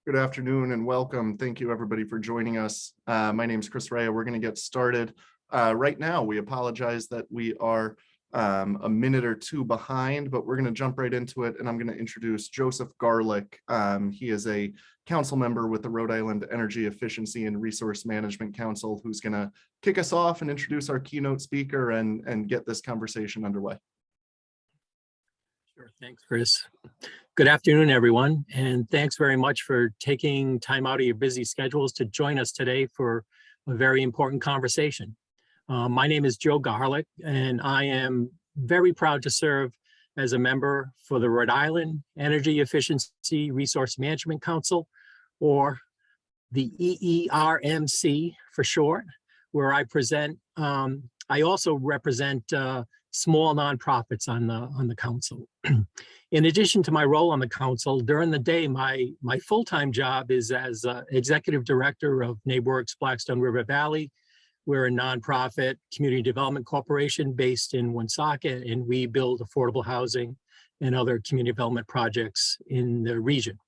Good afternoon and welcome. Thank you everybody for joining us. My name is Chris Rea. We're going to get started right now. We apologize that we are a minute or two behind, but we're going to jump right into it. And I'm going to introduce Joseph Garlick. He is a council member with the Rhode Island Energy Efficiency and Resource Management Council, who's going to kick us off and introduce our keynote speaker and get this conversation underway. Sure. Thanks, Chris. Good afternoon, everyone, and thanks very much for taking time out of your busy schedules to join us today for a very important conversation. My name is Joe Garlick, and I am very proud to serve as a member for the Rhode Island Energy Efficiency Resource Management Council, or the EERMC for short, where I also represent small nonprofits on the council. In addition to my role on the council, during the day, my full-time job is as executive director of NeighborWorks Blackstone River Valley. We're a nonprofit community development corporation based in Woonsocket, and we build affordable housing and other community development projects in the region.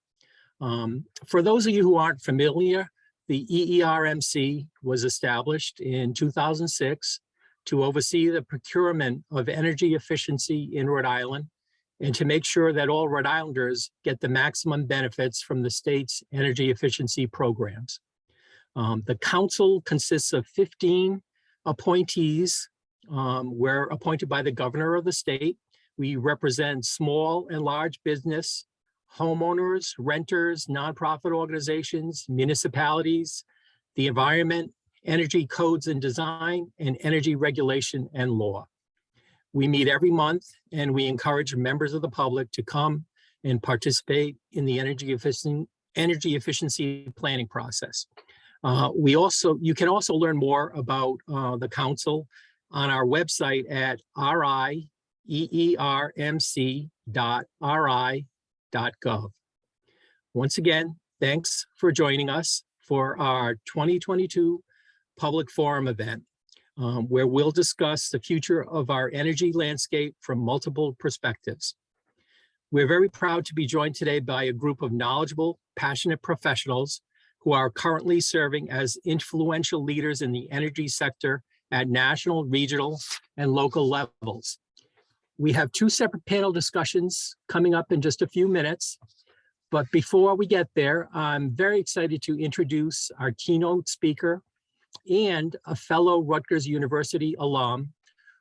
For those of you who aren't familiar, the EERMC was established in 2006 to oversee the procurement of energy efficiency in Rhode Island and to make sure that all Rhode Islanders get the maximum benefits from the state's energy efficiency programs. The council consists of 15 appointees. We're appointed by the governor of the state. We represent small and large business, homeowners, renters, nonprofit organizations, municipalities, the environment, energy codes and design, and energy regulation and law. We meet every month, and we encourage members of the public to come and participate in the energy efficiency planning process. You can also learn more about the council on our website at rieermc.ri.gov. Once again, thanks for joining us for our 2022 public forum event, where we'll discuss the future of our energy landscape from multiple perspectives. We're very proud to be joined today by a group of knowledgeable, passionate professionals who are currently serving as influential leaders in the energy sector at national, regional, and local levels. We have two separate panel discussions coming up in just a few minutes. But before we get there, I'm very excited to introduce our keynote speaker and a fellow Rutgers University alum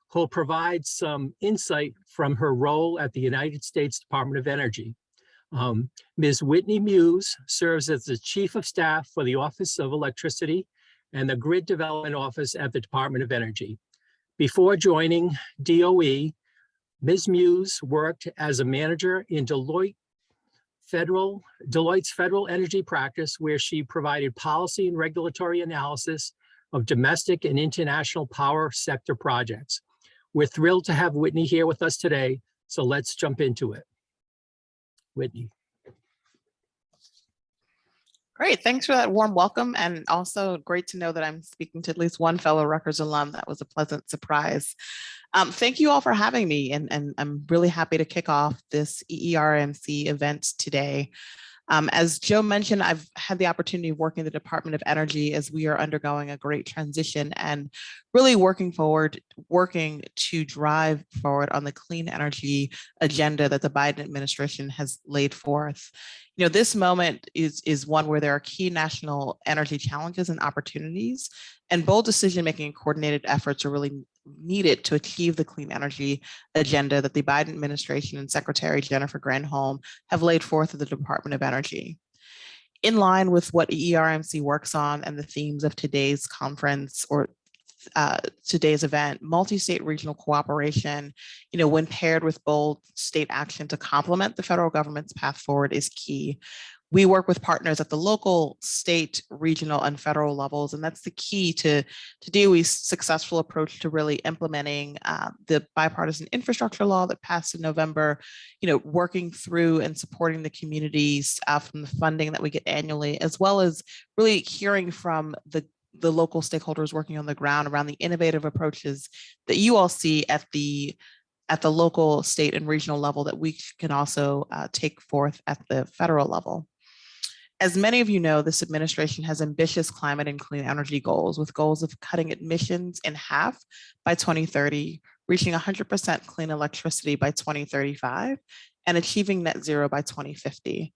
who'll provide some insight from her role at the United States Department of Energy. Ms. Whitney Muse serves as the Chief of Staff for the Office of Electricity and the Grid Development Office at the Department of Energy. Before joining DOE, Ms. Muse worked as a manager in Deloitte's federal energy practice, where she provided policy and regulatory analysis of domestic and international power sector projects. We're thrilled to have Whitney here with us today, so let's jump into it. Whitney. Great, thanks for that warm welcome, and also great to know that I'm speaking to at least one fellow Rutgers alum. That was a pleasant surprise. Thank you all for having me, and I'm really happy to kick off this EERMC event today. As Joe mentioned, I've had the opportunity of working in the Department of Energy as we are undergoing a great transition and really working to drive forward on the clean energy agenda that the Biden administration has laid forth. You know, this moment is one where there are key national energy challenges and opportunities, and bold decision-making and coordinated efforts are really needed to achieve the clean energy agenda that the Biden administration and Secretary Jennifer Granholm have laid forth at the Department of Energy. In line with what EERMC works on and the themes of today's conference or today's event, multi-state regional cooperation, when paired with bold state action to complement the federal government's path forward is key. We work with partners at the local, state, regional, and federal levels, and that's the key to DOE's successful approach to really implementing the bipartisan infrastructure law that passed in November, working through and supporting the communities from the funding that we get annually, as well as really hearing from the local stakeholders working on the ground around the innovative approaches that you all see at the local, state, and regional level that we can also take forth at the federal level. As many of you know, this administration has ambitious climate and clean energy goals, with goals of cutting emissions in half by 2030, reaching 100% clean electricity by 2035, and achieving net zero by 2050.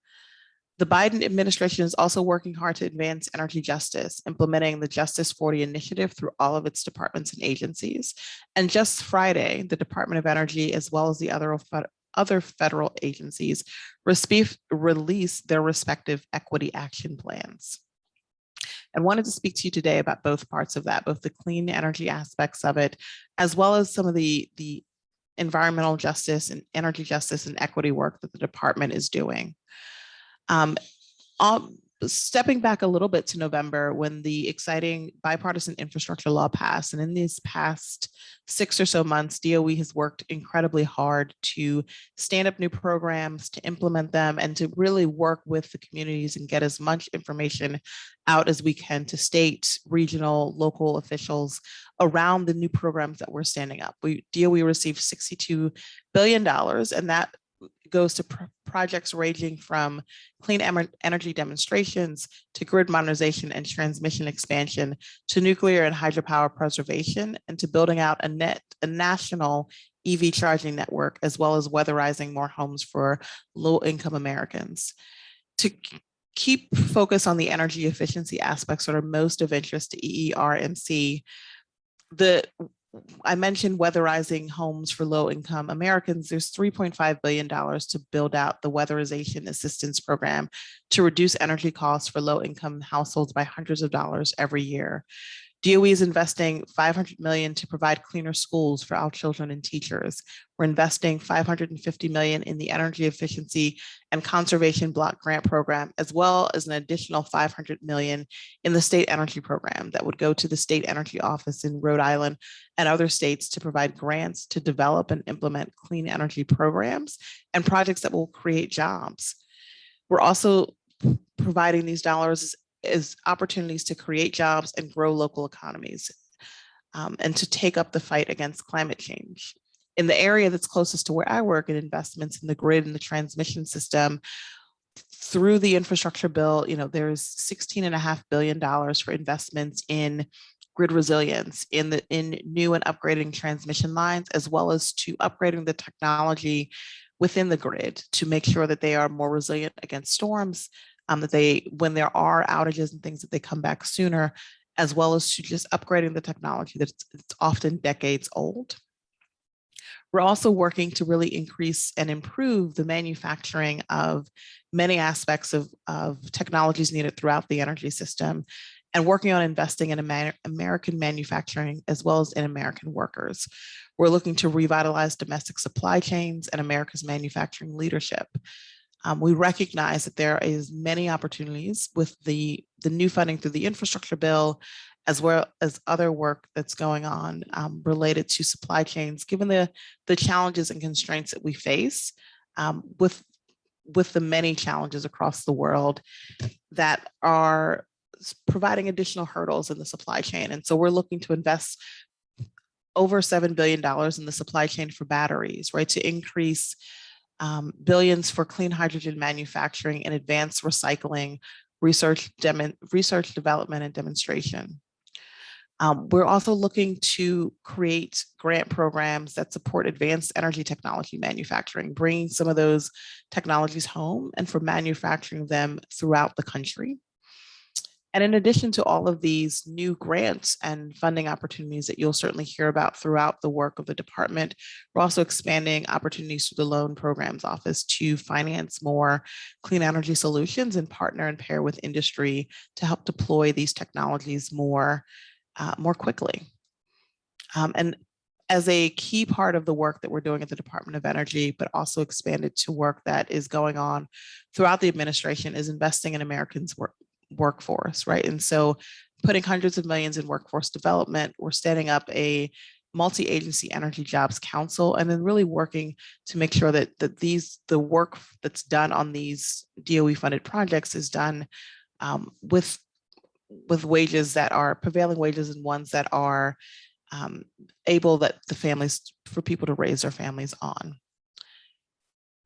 The Biden administration is also working hard to advance energy justice, implementing the Justice 40 initiative through all of its departments and agencies. And just Friday, the Department of Energy, as well as the other federal agencies, release their respective equity action plans. And wanted to speak to you today about both parts of that, both the clean energy aspects of it, as well as some of the environmental justice and energy justice and equity work that the department is doing. Stepping back a little bit to November, when the exciting bipartisan infrastructure law passed, and in these past 6 or so months, DOE has worked incredibly hard to stand up new programs, to implement them, and to really work with the communities and get as much information out as we can to state, regional, local officials around the new programs that we're standing up. DOE received $62 billion, and that goes to projects ranging from clean energy demonstrations to grid modernization and transmission expansion to nuclear and hydropower preservation, and to building out a national EV charging network, as well as weatherizing more homes for low-income Americans. To keep focus on the energy efficiency aspects that are most of interest to EERMC, I mentioned weatherizing homes for low-income Americans. There's $3.5 billion to build out the Weatherization Assistance Program to reduce energy costs for low-income households by hundreds of dollars every year. DOE is investing $500 million to provide cleaner schools for our children and teachers. We're investing $550 million in the Energy Efficiency and Conservation Block Grant Program, as well as an additional $500 million in the State Energy Program that would go to the State Energy Office in Rhode Island and other states to provide grants to develop and implement clean energy programs and projects that will create jobs. We're also providing these dollars as opportunities to create jobs and grow local economies, and to take up the fight against climate change. In the area that's closest to where I work, in investments in the grid and the transmission system, through the infrastructure bill, there's $16.5 billion for investments in grid resilience, in new and upgrading transmission lines, as well as to upgrading the technology within the grid to make sure that they are more resilient against storms, that when there are outages and things, that they come back sooner, as well as to just upgrading the technology that's often decades old. We're also working to really increase and improve the manufacturing of many aspects of technologies needed throughout the energy system, and working on investing in American manufacturing as well as in American workers. We're looking to revitalize domestic supply chains and America's manufacturing leadership. We recognize that there is many opportunities with the new funding through the infrastructure bill, as well as other work that's going on related to supply chains, given the challenges and constraints that we face with the many challenges across the world that are providing additional hurdles in the supply chain. And so we're looking to invest over $7 billion in the supply chain for batteries, right, to increase billions for clean hydrogen manufacturing and advanced recycling, research, development, and demonstration. We're also looking to create grant programs that support advanced energy technology manufacturing, bringing some of those technologies home and for manufacturing them throughout the country. And in addition to all of these new grants and funding opportunities that you'll certainly hear about throughout the work of the department, we're also expanding opportunities through the Loan Programs Office to finance more clean energy solutions and partner and pair with industry to help deploy these technologies more quickly. And as a key part of the work that we're doing at the Department of Energy, but also expanded to work that is going on throughout the administration, is investing in Americans' workforce, right? And so putting hundreds of millions in workforce development, we're standing up a multi-agency energy jobs council, and then really working to make sure that the work that's done on these DOE funded projects is done with wages that are prevailing wages, and ones that are able for people to raise their families on.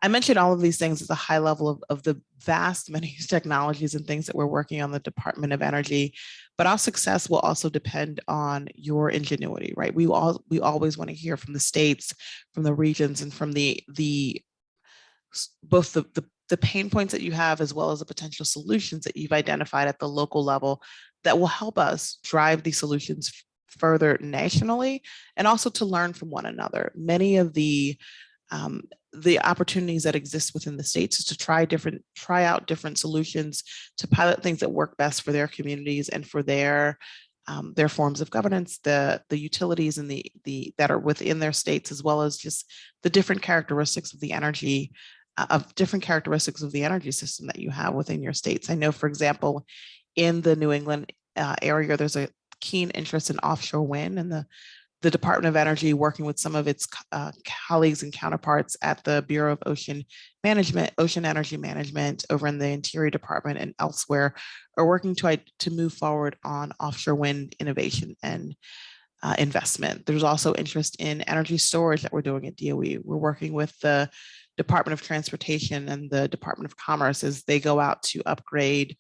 I mentioned all of these things at the high level of the vast many technologies and things that we're working on the Department of Energy, but our success will also depend on your ingenuity, right? We always want to hear from the states, from the regions, and from both the pain points that you have, as well as the potential solutions that you've identified at the local level that will help us drive these solutions further nationally, and also to learn from one another. Many of the opportunities that exist within the states is to try out different solutions, to pilot things that work best for their communities and for their forms of governance, the utilities and the that are within their states, as well as just the different characteristics of the energy system that you have within your states. I know, for example, in the New England area, there's a keen interest in offshore wind, and the Department of Energy, working with some of its colleagues and counterparts at the Bureau of Ocean Energy Management over in the Interior Department and elsewhere, are working to move forward on offshore wind innovation and investment. There's also interest in energy storage that we're doing at DOE. We're working with the Department of Transportation and the Department of Commerce as they go out to upgrade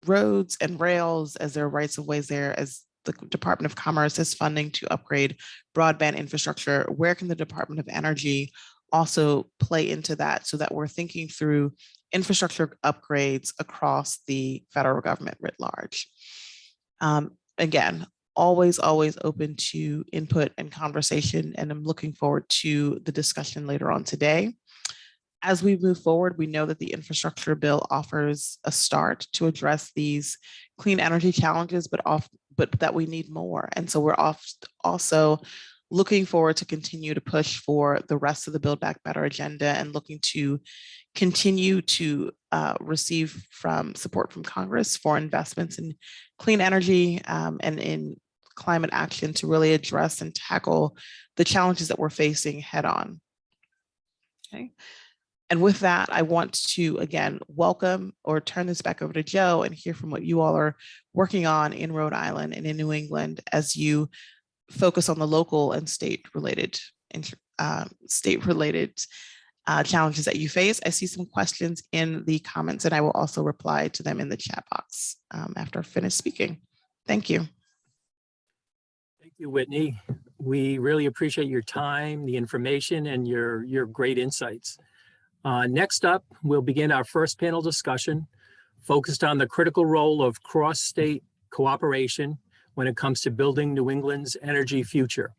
roads and rails as their rights of ways there, as the Department of Commerce is funding to upgrade broadband infrastructure. Where can the Department of Energy also play into that, so that we're thinking through infrastructure upgrades across the federal government writ large? Again, always open to input and conversation, and I'm looking forward to the discussion later on today. As we move forward, we know that the infrastructure bill offers a start to address these clean energy challenges, but that we need more. And so we're also looking forward to continue to push for the rest of the Build Back Better agenda, and looking to continue to receive support from Congress for investments in clean energy and in climate action to really address and tackle the challenges that we're facing head on. Okay. And with that, I want to, again, welcome or turn this back over to Joe and hear from what you all are working on in Rhode Island and in New England as you focus on the local and state-related challenges that you face. I see some questions in the comments, and I will also reply to them in the chat box after I finish speaking. Thank you. Thank you, Whitney. We really appreciate your time, the information, and your great insights. Next up, we'll begin our first panel discussion focused on the critical role of cross-state cooperation when it comes to building New England's energy future.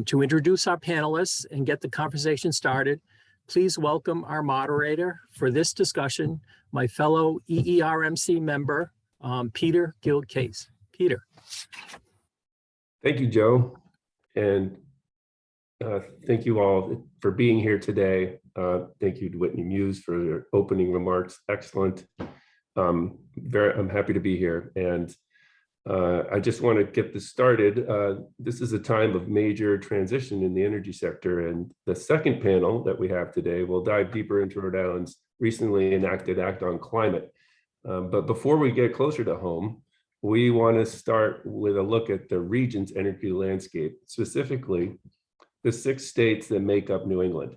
To introduce our panelists and get the conversation started, please welcome our moderator for this discussion, my fellow EERMC member, Peter Guild-Case. Peter. Thank you, Joe. And thank you all for being here today. Thank you to Whitney Muse for your opening remarks. Excellent. I'm happy to be here. And I just want to get this started. This is a time of major transition in the energy sector. And the second panel that we have today will dive deeper into Rhode Island's recently enacted Act on Climate. But before we get closer to home, we want to start with a look at the region's energy landscape, specifically the 6 states that make up New England.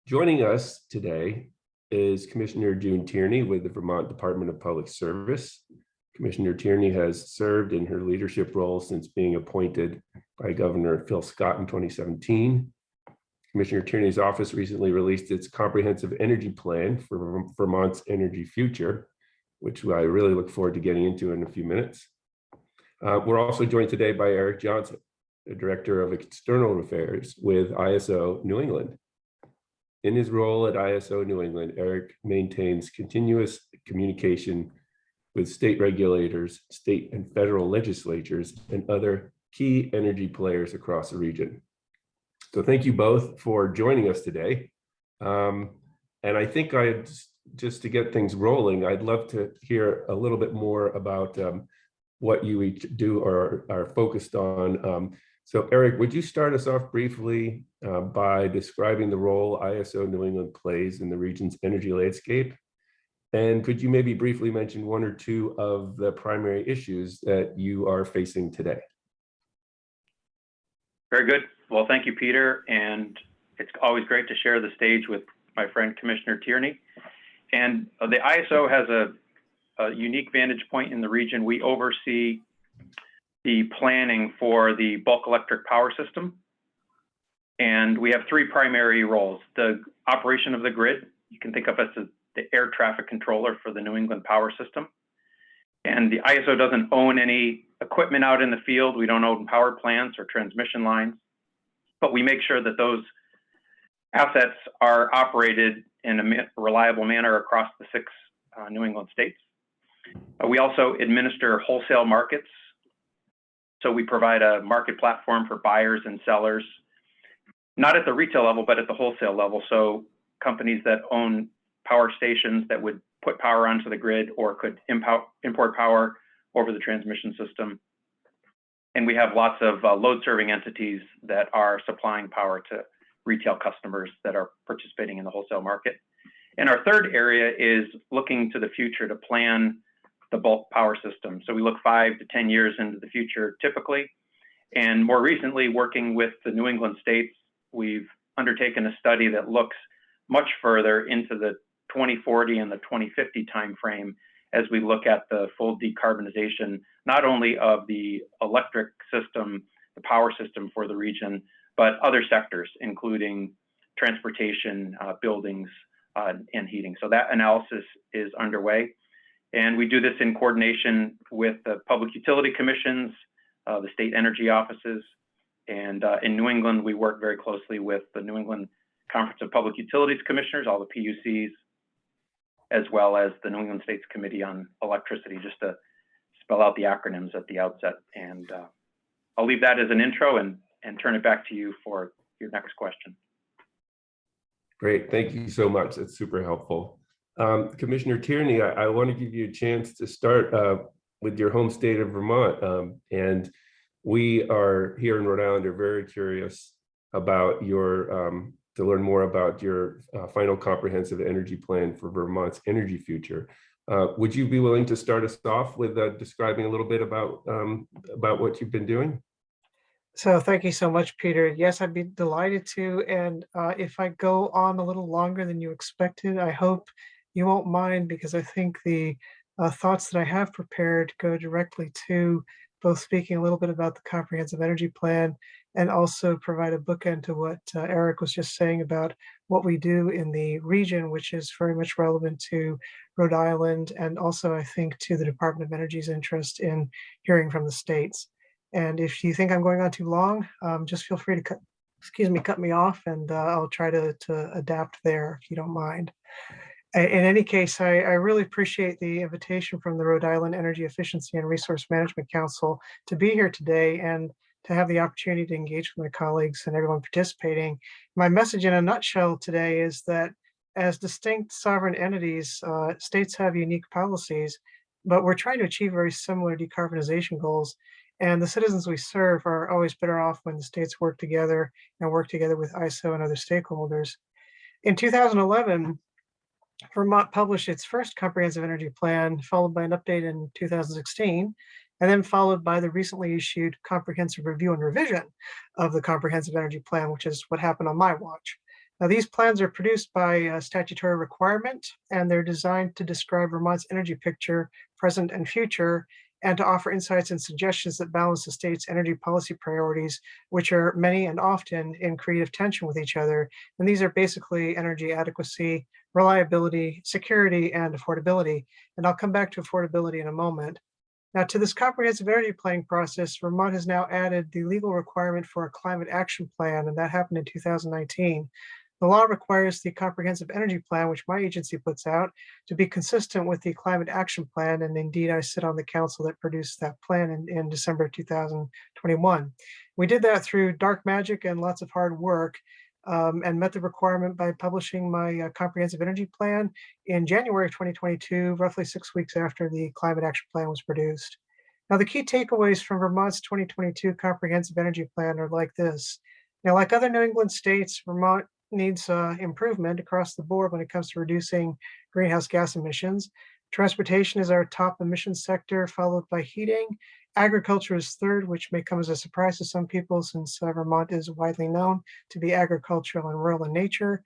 Joining us today is Commissioner June Tierney with the Vermont Department of Public Service. Commissioner Tierney has served in her leadership role since being appointed by Governor Phil Scott in 2017. Commissioner Tierney's office recently released its comprehensive energy plan for Vermont's energy future, which I really look forward to getting into in a few minutes. We're also joined today by Eric Johnson, the Director of External Affairs with ISO New England. In his role at ISO New England, Eric maintains continuous communication with state regulators, state and federal legislatures, and other key energy players across the region. So thank you both for joining us today. And I think just to get things rolling, I'd love to hear a little bit more about what you each do or are focused on. So Eric, would you start us off briefly by describing the role ISO New England plays in the region's energy landscape? And could you maybe briefly mention 1 or 2 of the primary issues that you are facing today? Very good. Well, thank you, Peter. And It's always great to share the stage with my friend Commissioner Tierney. And the ISO has a unique vantage point in the region. We oversee the planning for the bulk electric power system. And we have three primary roles: the operation of the grid. You can think of us as the air traffic controller for the New England power system. And the ISO doesn't own any equipment out in the field. We don't own power plants or transmission lines, but we make sure that those assets are operated in a reliable manner across the 6 New England states. We also administer wholesale markets. So we provide a market platform for buyers and sellers, not at the retail level, but at the wholesale level. So companies that own power stations that would put power onto the grid or could import power over the transmission system. And we have lots of load serving entities that are supplying power to retail customers that are participating in the wholesale market. And our third area is looking to the future to plan the bulk power system. So we look 5 to 10 years into the future typically. And more recently, working with the New England states, we've undertaken a study that looks much further into the 2040 and the 2050 timeframe as we look at the full decarbonization, not only of the electric system, the power system for the region, but other sectors, including transportation, buildings, and heating. So that analysis is underway. And we do this in coordination with the public utility commissions, the state energy offices. And in New England, we work very closely with the New England Conference of Public Utilities Commissioners, all the PUCs, as well as the New England States Committee on Electricity, just to spell out the acronyms at the outset. And I'll leave that as an intro and turn it back to you for your next question. Great, thank you so much. That's super helpful. Commissioner Tierney, I want to give you a chance to start with your home state of Vermont. And we are here in Rhode Island are very curious about your, to learn more about your final comprehensive energy plan for Vermont's energy future. Would you be willing to start us off with describing a little bit about what you've been doing? So thank you so much, Peter. Yes, I'd be delighted to. And if I go on a little longer than you expected, I hope you won't mind, because I think the thoughts that I have prepared go directly to both speaking a little bit about the comprehensive energy plan and also provide a bookend to what Eric was just saying about what we do in the region, which is very much relevant to Rhode Island and also, I think, to the Department of Energy's interest in hearing from the states. And if you think I'm going on too long, just feel free to cut me off, and I'll try to adapt there if you don't mind. In any case, I really appreciate the invitation from the Rhode Island Energy Efficiency and Resource Management Council to be here today and to have the opportunity to engage with my colleagues and everyone participating. My message in a nutshell today is that as distinct sovereign entities, states have unique policies, but we're trying to achieve very similar decarbonization goals. And the citizens we serve are always better off when the states work together and work together with ISO and other stakeholders. In 2011, Vermont published its first comprehensive energy plan, followed by an update in 2016, and then followed by the recently issued comprehensive review and revision of the comprehensive energy plan, which is what happened on my watch. Now, these plans are produced by statutory requirement, and they're designed to describe Vermont's energy picture, present and future, and to offer insights and suggestions that balance the state's energy policy priorities, which are many and often in creative tension with each other. And these are basically energy adequacy, reliability, security, and affordability. And I'll come back to affordability in a moment. Now, to this comprehensive energy planning process, Vermont has now added the legal requirement for a climate action plan, and that happened in 2019. The law requires the comprehensive energy plan, which my agency puts out, to be consistent with the climate action plan. And indeed, I sit on the council that produced that plan in December 2021. We did that through dark magic and lots of hard work, and met the requirement by publishing my comprehensive energy plan in January of 2022, roughly 6 weeks after the climate action plan was produced. Now, the key takeaways from Vermont's 2022 comprehensive energy plan are like this. Now, like other New England states, Vermont needs improvement across the board when it comes to reducing greenhouse gas emissions. Transportation is our top emissions sector, followed by heating. Agriculture is third, which may come as a surprise to some people since Vermont is widely known to be agricultural and rural in nature.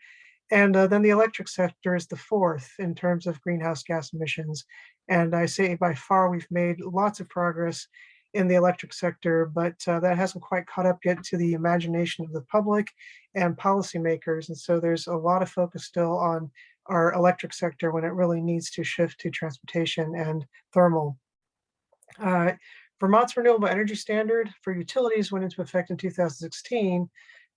And then the electric sector is the fourth in terms of greenhouse gas emissions. And I say by far we've made lots of progress in the electric sector, but that hasn't quite caught up yet to the imagination of the public and policymakers. And so there's a lot of focus still on our electric sector when it really needs to shift to transportation and thermal. Vermont's renewable energy standard for utilities went into effect in 2016.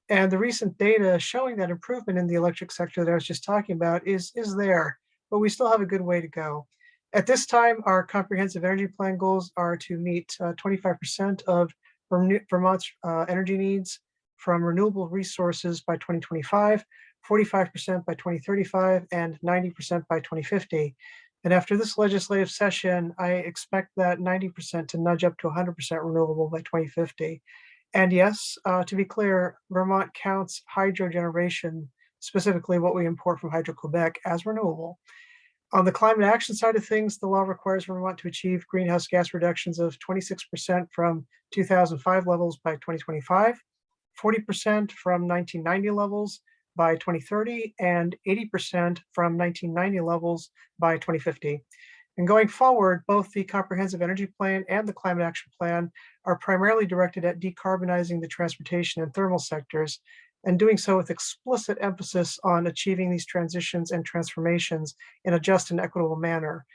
And the recent data showing that improvement in the electric sector that I was just talking about is there, but we still have a good way to go. At this time, our comprehensive energy plan goals are to meet 25% of Vermont's energy needs from renewable resources by 2025, 45% by 2035, and 90% by 2050. And after this legislative session, I expect that 90% to nudge up to 100% renewable by 2050. And yes, to be clear, Vermont counts hydro generation, specifically what we import from Hydro-Quebec, as renewable. On the climate action side of things, the law requires Vermont to achieve greenhouse gas reductions of 26% from 2005 levels by 2025, 40% from 1990 levels by 2030, and 80% from 1990 levels by 2050. And going forward, both the Comprehensive Energy Plan and the Climate Action Plan are primarily directed at decarbonizing the transportation and thermal sectors, and doing so with explicit emphasis on achieving these transitions and transformations in a just and equitable manner.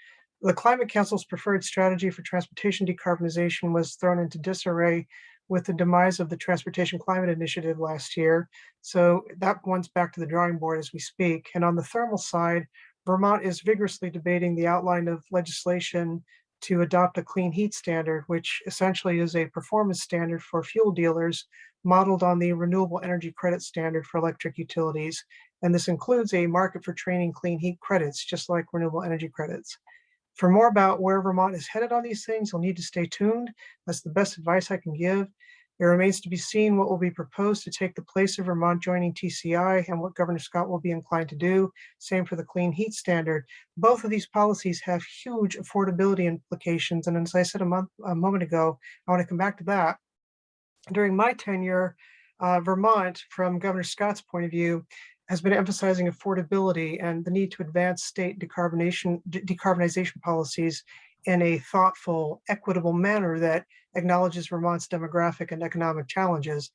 The Climate Council's preferred strategy for transportation decarbonization was thrown into disarray with the demise of the Transportation Climate Initiative last year. So that one's back to the drawing board as we speak. And on the thermal side, Vermont is vigorously debating the outline of legislation to adopt a clean heat standard, which essentially is a performance standard for fuel dealers modeled on the renewable energy credit standard for electric utilities. And this includes a market for trading clean heat credits, just like renewable energy credits. For more about where Vermont is headed on these things, you'll need to stay tuned. That's the best advice I can give. It remains to be seen what will be proposed to take the place of Vermont joining TCI and what Governor Scott will be inclined to do. Same for the clean heat standard. Both of these policies have huge affordability implications. And as I said a moment ago, I want to come back to that. During my tenure, Vermont, from Governor Scott's point of view, has been emphasizing affordability and the need to advance state decarbonization policies in a thoughtful, equitable manner that acknowledges Vermont's demographic and economic challenges.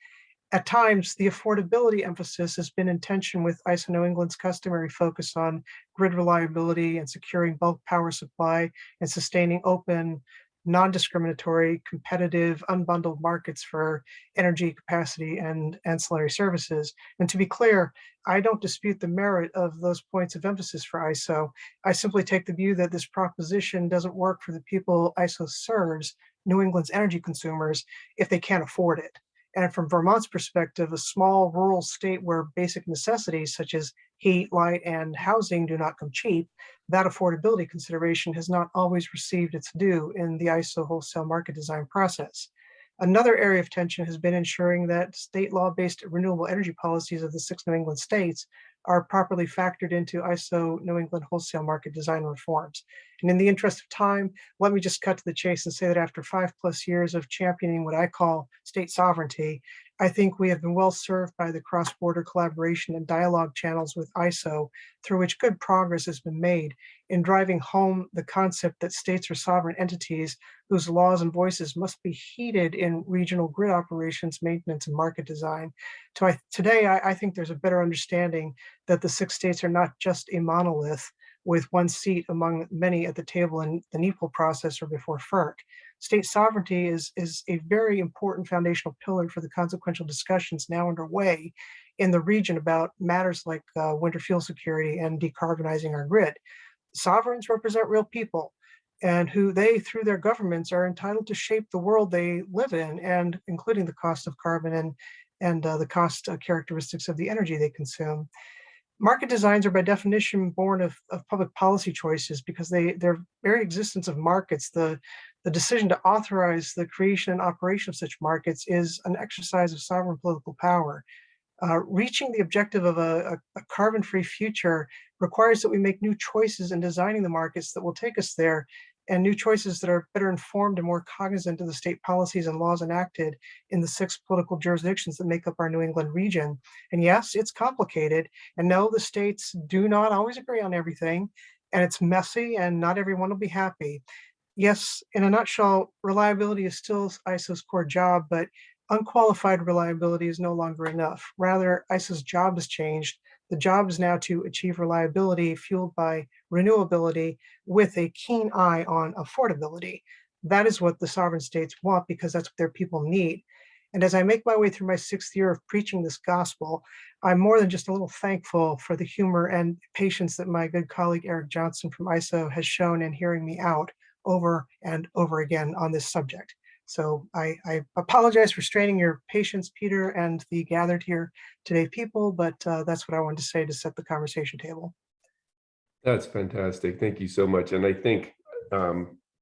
At times, the affordability emphasis has been in tension with ISO New England's customary focus on grid reliability and securing bulk power supply and sustaining open, non-discriminatory, competitive, unbundled markets for energy capacity and ancillary services. And to be clear, I don't dispute the merit of those points of emphasis for ISO. I simply take the view that this proposition doesn't work for the people ISO serves, New England's energy consumers, if they can't afford it. And from Vermont's perspective, a small rural state where basic necessities such as heat, light, and housing do not come cheap, that affordability consideration has not always received its due in the ISO wholesale market design process. Another area of tension has been ensuring that state law-based renewable energy policies of the 6 New England states are properly factored into ISO New England wholesale market design reforms. And in the interest of time, let me just cut to the chase and say that after 5+ years of championing what I call state sovereignty, I think we have been well served by the cross-border collaboration and dialogue channels with ISO, through which good progress has been made in driving home the concept that states are sovereign entities whose laws and voices must be heeded in regional grid operations, maintenance, and market design. Today, I think there's a better understanding that the 6 states are not just a monolith with one seat among many at the table in the NEPL process or before FERC. State sovereignty is a very important foundational pillar for the consequential discussions now underway in the region about matters like winter fuel security and decarbonizing our grid. Sovereigns represent real people, and who they, through their governments, are entitled to shape the world they live in, and including the cost of carbon and the cost characteristics of the energy they consume. Market designs are by definition born of public policy choices because their very existence of markets, the decision to authorize the creation and operation of such markets is an exercise of sovereign political power. Reaching the objective of a carbon-free future requires that we make new choices in designing the markets that will take us there, and new choices that are better informed and more cognizant of the state policies and laws enacted in the 6 political jurisdictions that make up our New England region. And yes, it's complicated. And no, the states do not always agree on everything. And it's messy, and not everyone will be happy. Yes, in a nutshell, reliability is still ISO's core job, but unqualified reliability is no longer enough. Rather, ISO's job has changed. The job is now to achieve reliability fueled by renewability with a keen eye on affordability. That is what the sovereign states want, because that's what their people need. And as I make my way through my 6th year of preaching this gospel, I'm more than just a little thankful for the humor and patience that my good colleague Eric Johnson from ISO has shown in hearing me out over and over again on this subject. So I apologize for straining your patience, Peter, and the gathered here today people, but that's what I wanted to say to set the conversation table. That's fantastic. Thank you so much. And I think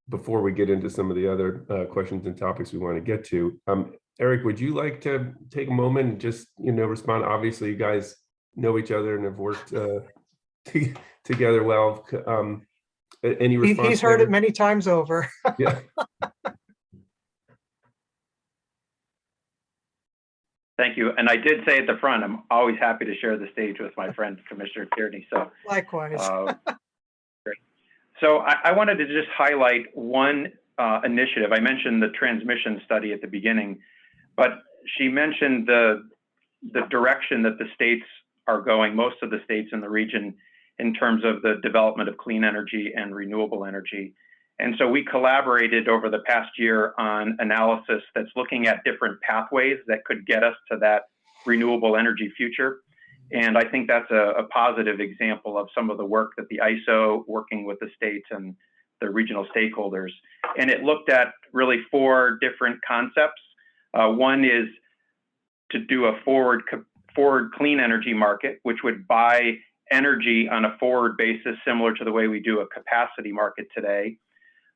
before we get into some of the other questions and topics we want to get to, Eric, would you like to take a moment and just, respond? Obviously, you guys know each other and have worked together well. Any response? He's heard it many times over. Yeah. Thank you. And I did say at the front, I'm always happy to share the stage with my friend, Commissioner Tierney. So likewise. Great. So I wanted to just highlight one initiative. I mentioned the transmission study at the beginning, but she mentioned the direction that the states are going, most of the states in the region, in terms of the development of clean energy and renewable energy. And so we collaborated over the past year on analysis that's looking at different pathways that could get us to that renewable energy future. And I think that's a positive example of some of the work that the ISO, working with the states and the regional stakeholders. And it looked at really 4 different concepts. One is to do a forward clean energy market, which would buy energy on a forward basis, similar to the way we do a capacity market today.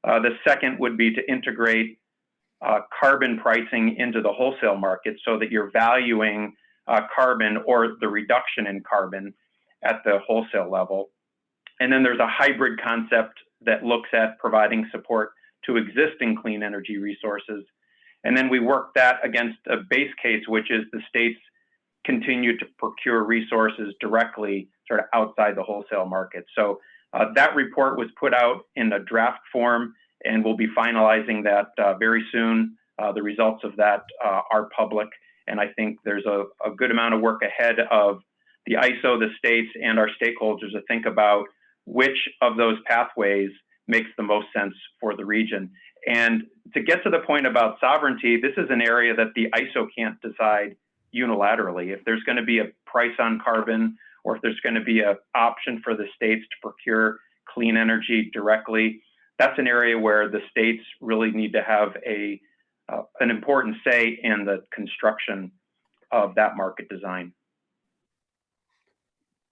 The second would be to integrate carbon pricing into the wholesale market so that you're valuing carbon or the reduction in carbon at the wholesale level. And then there's a hybrid concept that looks at providing support to existing clean energy resources. And then we work that against a base case, which is the states continue to procure resources directly sort of outside the wholesale market. So that report was put out in a draft form, and we'll be finalizing that very soon. The results of that are public, and I think there's a good amount of work ahead of the ISO, the states, and our stakeholders to think about which of those pathways makes the most sense for the region. And to get to the point about sovereignty, this is an area that the ISO can't decide unilaterally. If there's going to be a price on carbon, or if there's going to be an option for the states to procure clean energy directly, that's an area where the states really need to have an important say in the construction of that market design.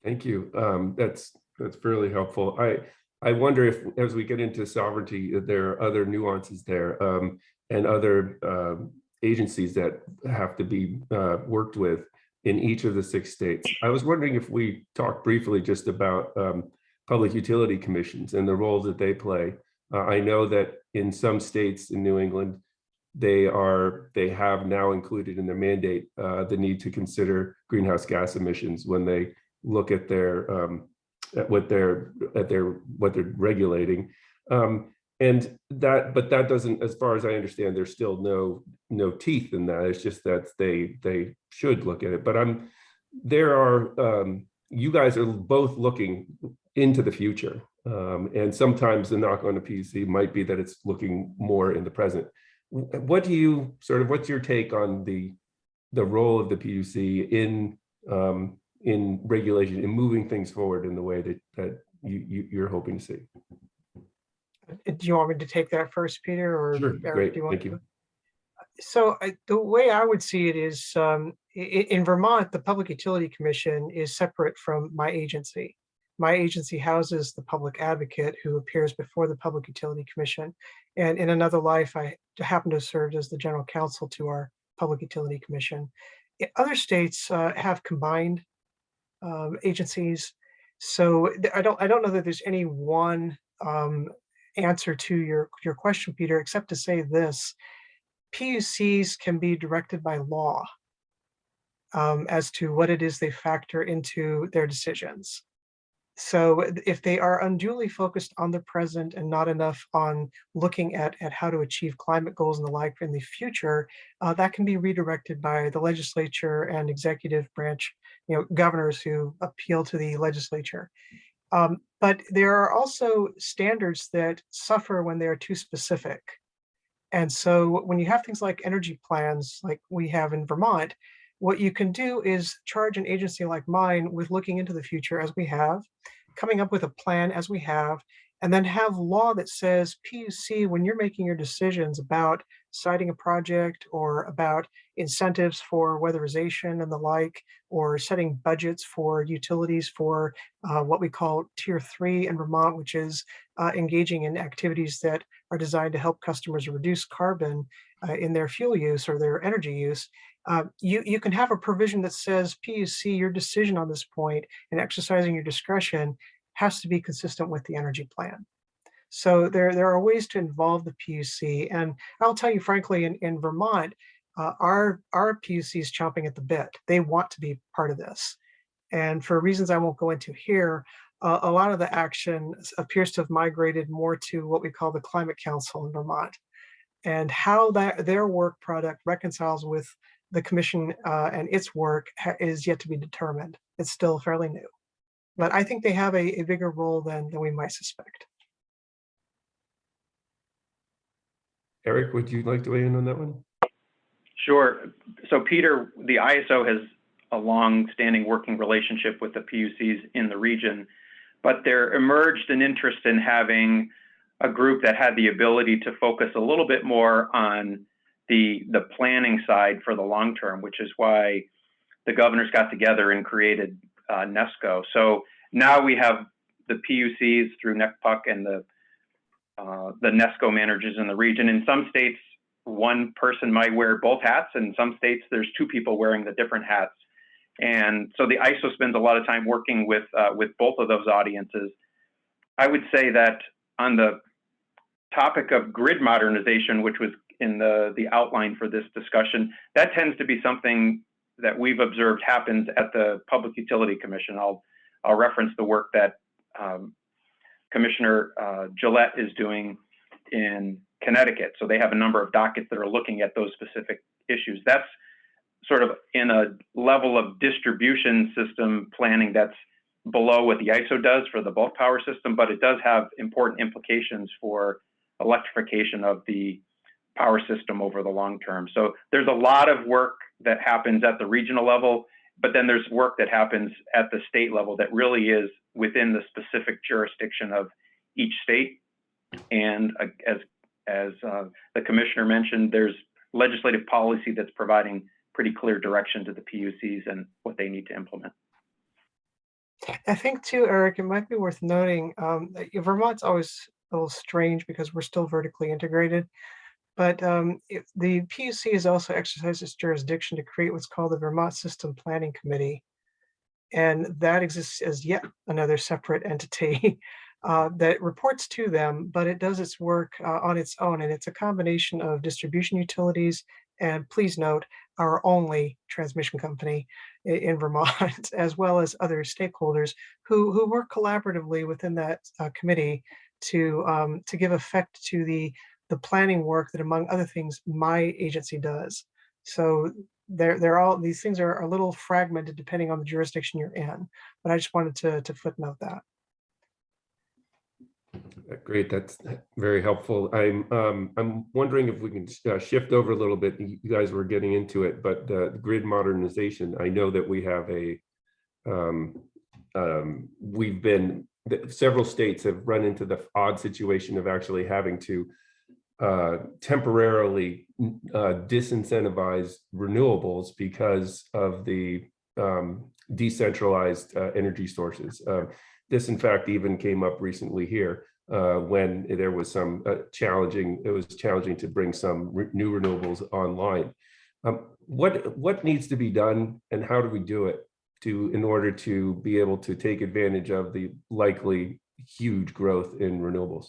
Thank you. That's really helpful. I wonder if, as we get into sovereignty, there are other nuances there and other agencies that have to be worked with in each of the 6 states. I was wondering if we talk briefly just about public utility commissions and the roles that they play. I know that in some states in New England, they have now included in their mandate the need to consider greenhouse gas emissions when they look at what they're regulating. But that doesn't, as far as I understand, there's still no teeth in that. It's just that they should look at it. But you guys are both looking into the future, and sometimes the knock on the PUC might be that it's looking more in the present. What's your take on the role of the PUC in regulation, in moving things forward in the way that you're hoping to see? Do you want me to take that first, Peter? Or sure. Eric, Great. do you want Thank you. So the way I would see it is in Vermont, the Public Utility Commission is separate from my agency. My agency houses the public advocate who appears before the Public Utility Commission. And in another life, I happen to have served as the general counsel to our Public Utility Commission. Other states have combined agencies. So I don't know that there's any one answer to your question, Peter, except to say this: PUCs can be directed by law as to what it is they factor into their decisions. So if they are unduly focused on the present and not enough on looking at how to achieve climate goals and the like in the future, that can be redirected by the legislature and executive branch, governors who appeal to the legislature. But there are also standards that suffer when they are too specific. And so when you have things like energy plans, like we have in Vermont, what you can do is charge an agency like mine with looking into the future as we have, coming up with a plan as we have, and then have law that says, PUC, when you're making your decisions about citing a project or about incentives for weatherization and the like, or setting budgets for utilities for what we call Tier 3 in Vermont, which is engaging in activities that are designed to help customers reduce carbon in their fuel use or their energy use. You can have a provision that says, PUC, your decision on this point and exercising your discretion has to be consistent with the energy plan. So there are ways to involve the PUC. And I'll tell you frankly, in Vermont, our PUC is chomping at the bit. They want to be part of this. And for reasons I won't go into here, a lot of the action appears to have migrated more to what we call the Climate Council in Vermont. And how their work product reconciles with the commission and its work is yet to be determined. It's still fairly new. But I think they have a bigger role than we might suspect. Eric, would you like to weigh in on that one? Sure. So Peter, the ISO has a long-standing working relationship with the PUCs in the region, but there emerged an interest in having a group that had the ability to focus a little bit more on the planning side for the long term, which is why the governors got together and created NESCO. So now we have the PUCs through NECPUC and the NESCO managers in the region. In some states, one person might wear both hats. In some states, there's two people wearing the different hats. And so the ISO spends a lot of time working with both of those audiences. I would say that on the topic of grid modernization, which was in the outline for this discussion, that tends to be something that we've observed happens at the Public Utility Commission. I'll reference the work that Commissioner Gillette is doing in Connecticut. So they have a number of dockets that are looking at those specific issues. That's sort of in a level of distribution system planning that's below what the ISO does for the bulk power system, but it does have important implications for electrification of the power system over the long term. So there's a lot of work that happens at the regional level, but then there's work that happens at the state level that really is within the specific jurisdiction of each state. And as the commissioner mentioned, there's legislative policy that's providing pretty clear direction to the PUCs and what they need to implement. I think too, Eric, it might be worth noting, Vermont's always a little strange because we're still vertically integrated. But the PUC has also exercised its jurisdiction to create what's called the Vermont System Planning Committee. And that exists as yet another separate entity that reports to them, but it does its work on its own. And it's a combination of distribution utilities and, please note, our only transmission company in Vermont, as well as other stakeholders who work collaboratively within that committee to give effect to the planning work that, among other things, my agency does. So these things are a little fragmented depending on the jurisdiction you're in. But I just wanted to footnote that. Great, that's very helpful. I'm wondering if we can shift over a little bit. You guys were getting into it, but the grid modernization. I know that we have several states have run into the odd situation of actually having to temporarily disincentivize renewables because of the decentralized energy sources. This, in fact, even came up recently here when there was some challenging to bring some new renewables online. What needs to be done, and how do we do it in order to be able to take advantage of the likely huge growth in renewables?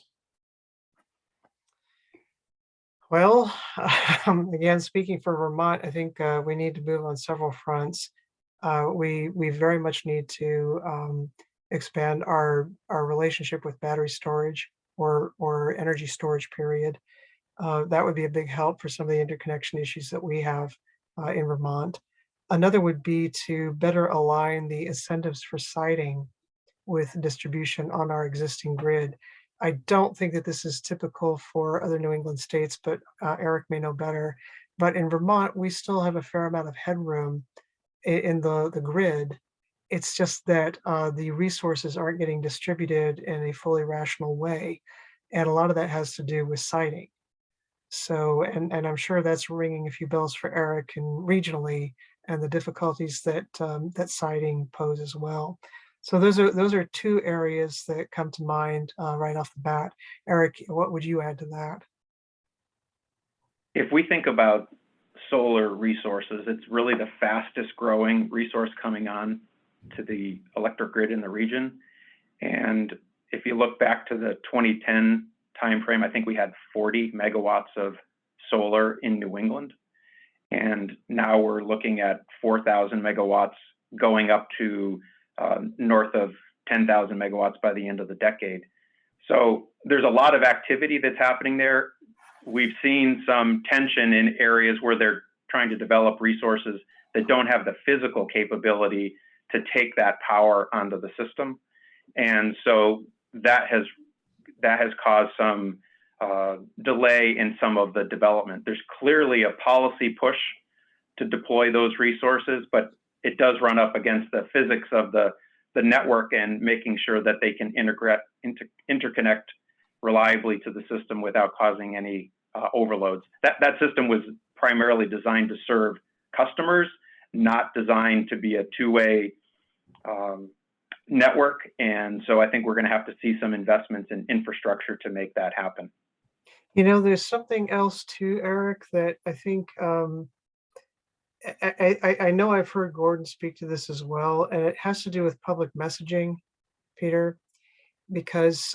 Well, again, speaking for Vermont, I think we need to move on several fronts. We very much need to expand our relationship with battery storage or energy storage, period. That would be a big help for some of the interconnection issues that we have in Vermont. Another would be to better align the incentives for siting with distribution on our existing grid. I don't think that this is typical for other New England states, but Eric may know better. But in Vermont, we still have a fair amount of headroom in the grid. It's just that the resources aren't getting distributed in a fully rational way. And a lot of that has to do with siting. So, and I'm sure that's ringing a few bells for Eric and regionally, and the difficulties that that siting pose as well. So those are two areas that come to mind right off the bat. Eric, what would you add to that? If we think about solar resources, it's really the fastest growing resource coming on to the electric grid in the region. And if you look back to the 2010 timeframe, I think we had 40 megawatts of solar in New England. And now we're looking at 4,000 megawatts going up to north of 10,000 megawatts by the end of the decade. So there's a lot of activity that's happening there. We've seen some tension in areas where they're trying to develop resources that don't have the physical capability to take that power onto the system. And so that has caused some delay in some of the development. There's clearly a policy push to deploy those resources, but it does run up against the physics of the network and making sure that they can interconnect reliably to the system without causing any overloads. That system was primarily designed to serve customers, not designed to be a two-way network. And so I think we're going to have to see some investments in infrastructure to make that happen. You know, there's something else too, Eric, that I think I know I've heard Gordon speak to this as well, and it has to do with public messaging, Peter, because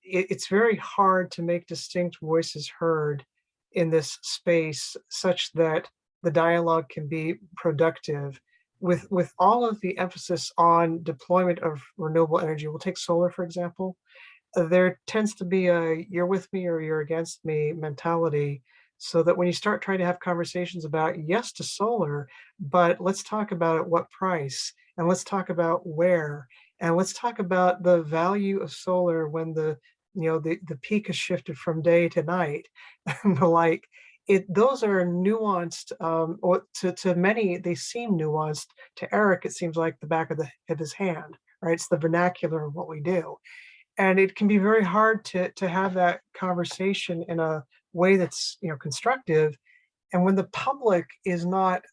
it's very hard to make distinct voices heard in this space such that the dialogue can be productive. With all of the emphasis on deployment of renewable energy, we'll take solar, for example, there tends to be a you're with me or you're against me mentality. So that when you start trying to have conversations about yes to solar, but let's talk about at what price, and let's talk about where, and let's talk about the value of solar when the peak has shifted from day to night, and the like. Those are nuanced, or to many they seem nuanced. To Eric, it seems like the back of his hand, right? It's the vernacular of what we do, and it can be very hard to have that conversation in a way that's constructive. And when the public is not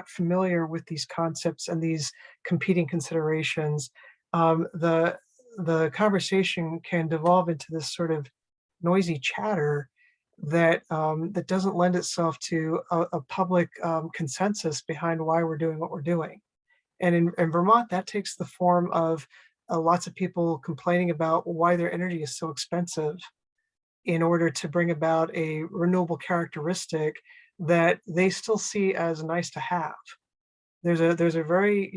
familiar with these concepts and these competing considerations, the conversation can devolve into this sort of noisy chatter that that doesn't lend itself to a public consensus behind why we're doing what we're doing. And in Vermont, that takes the form of lots of people complaining about why their energy is so expensive in order to bring about a renewable characteristic that they still see as nice to have. There's a very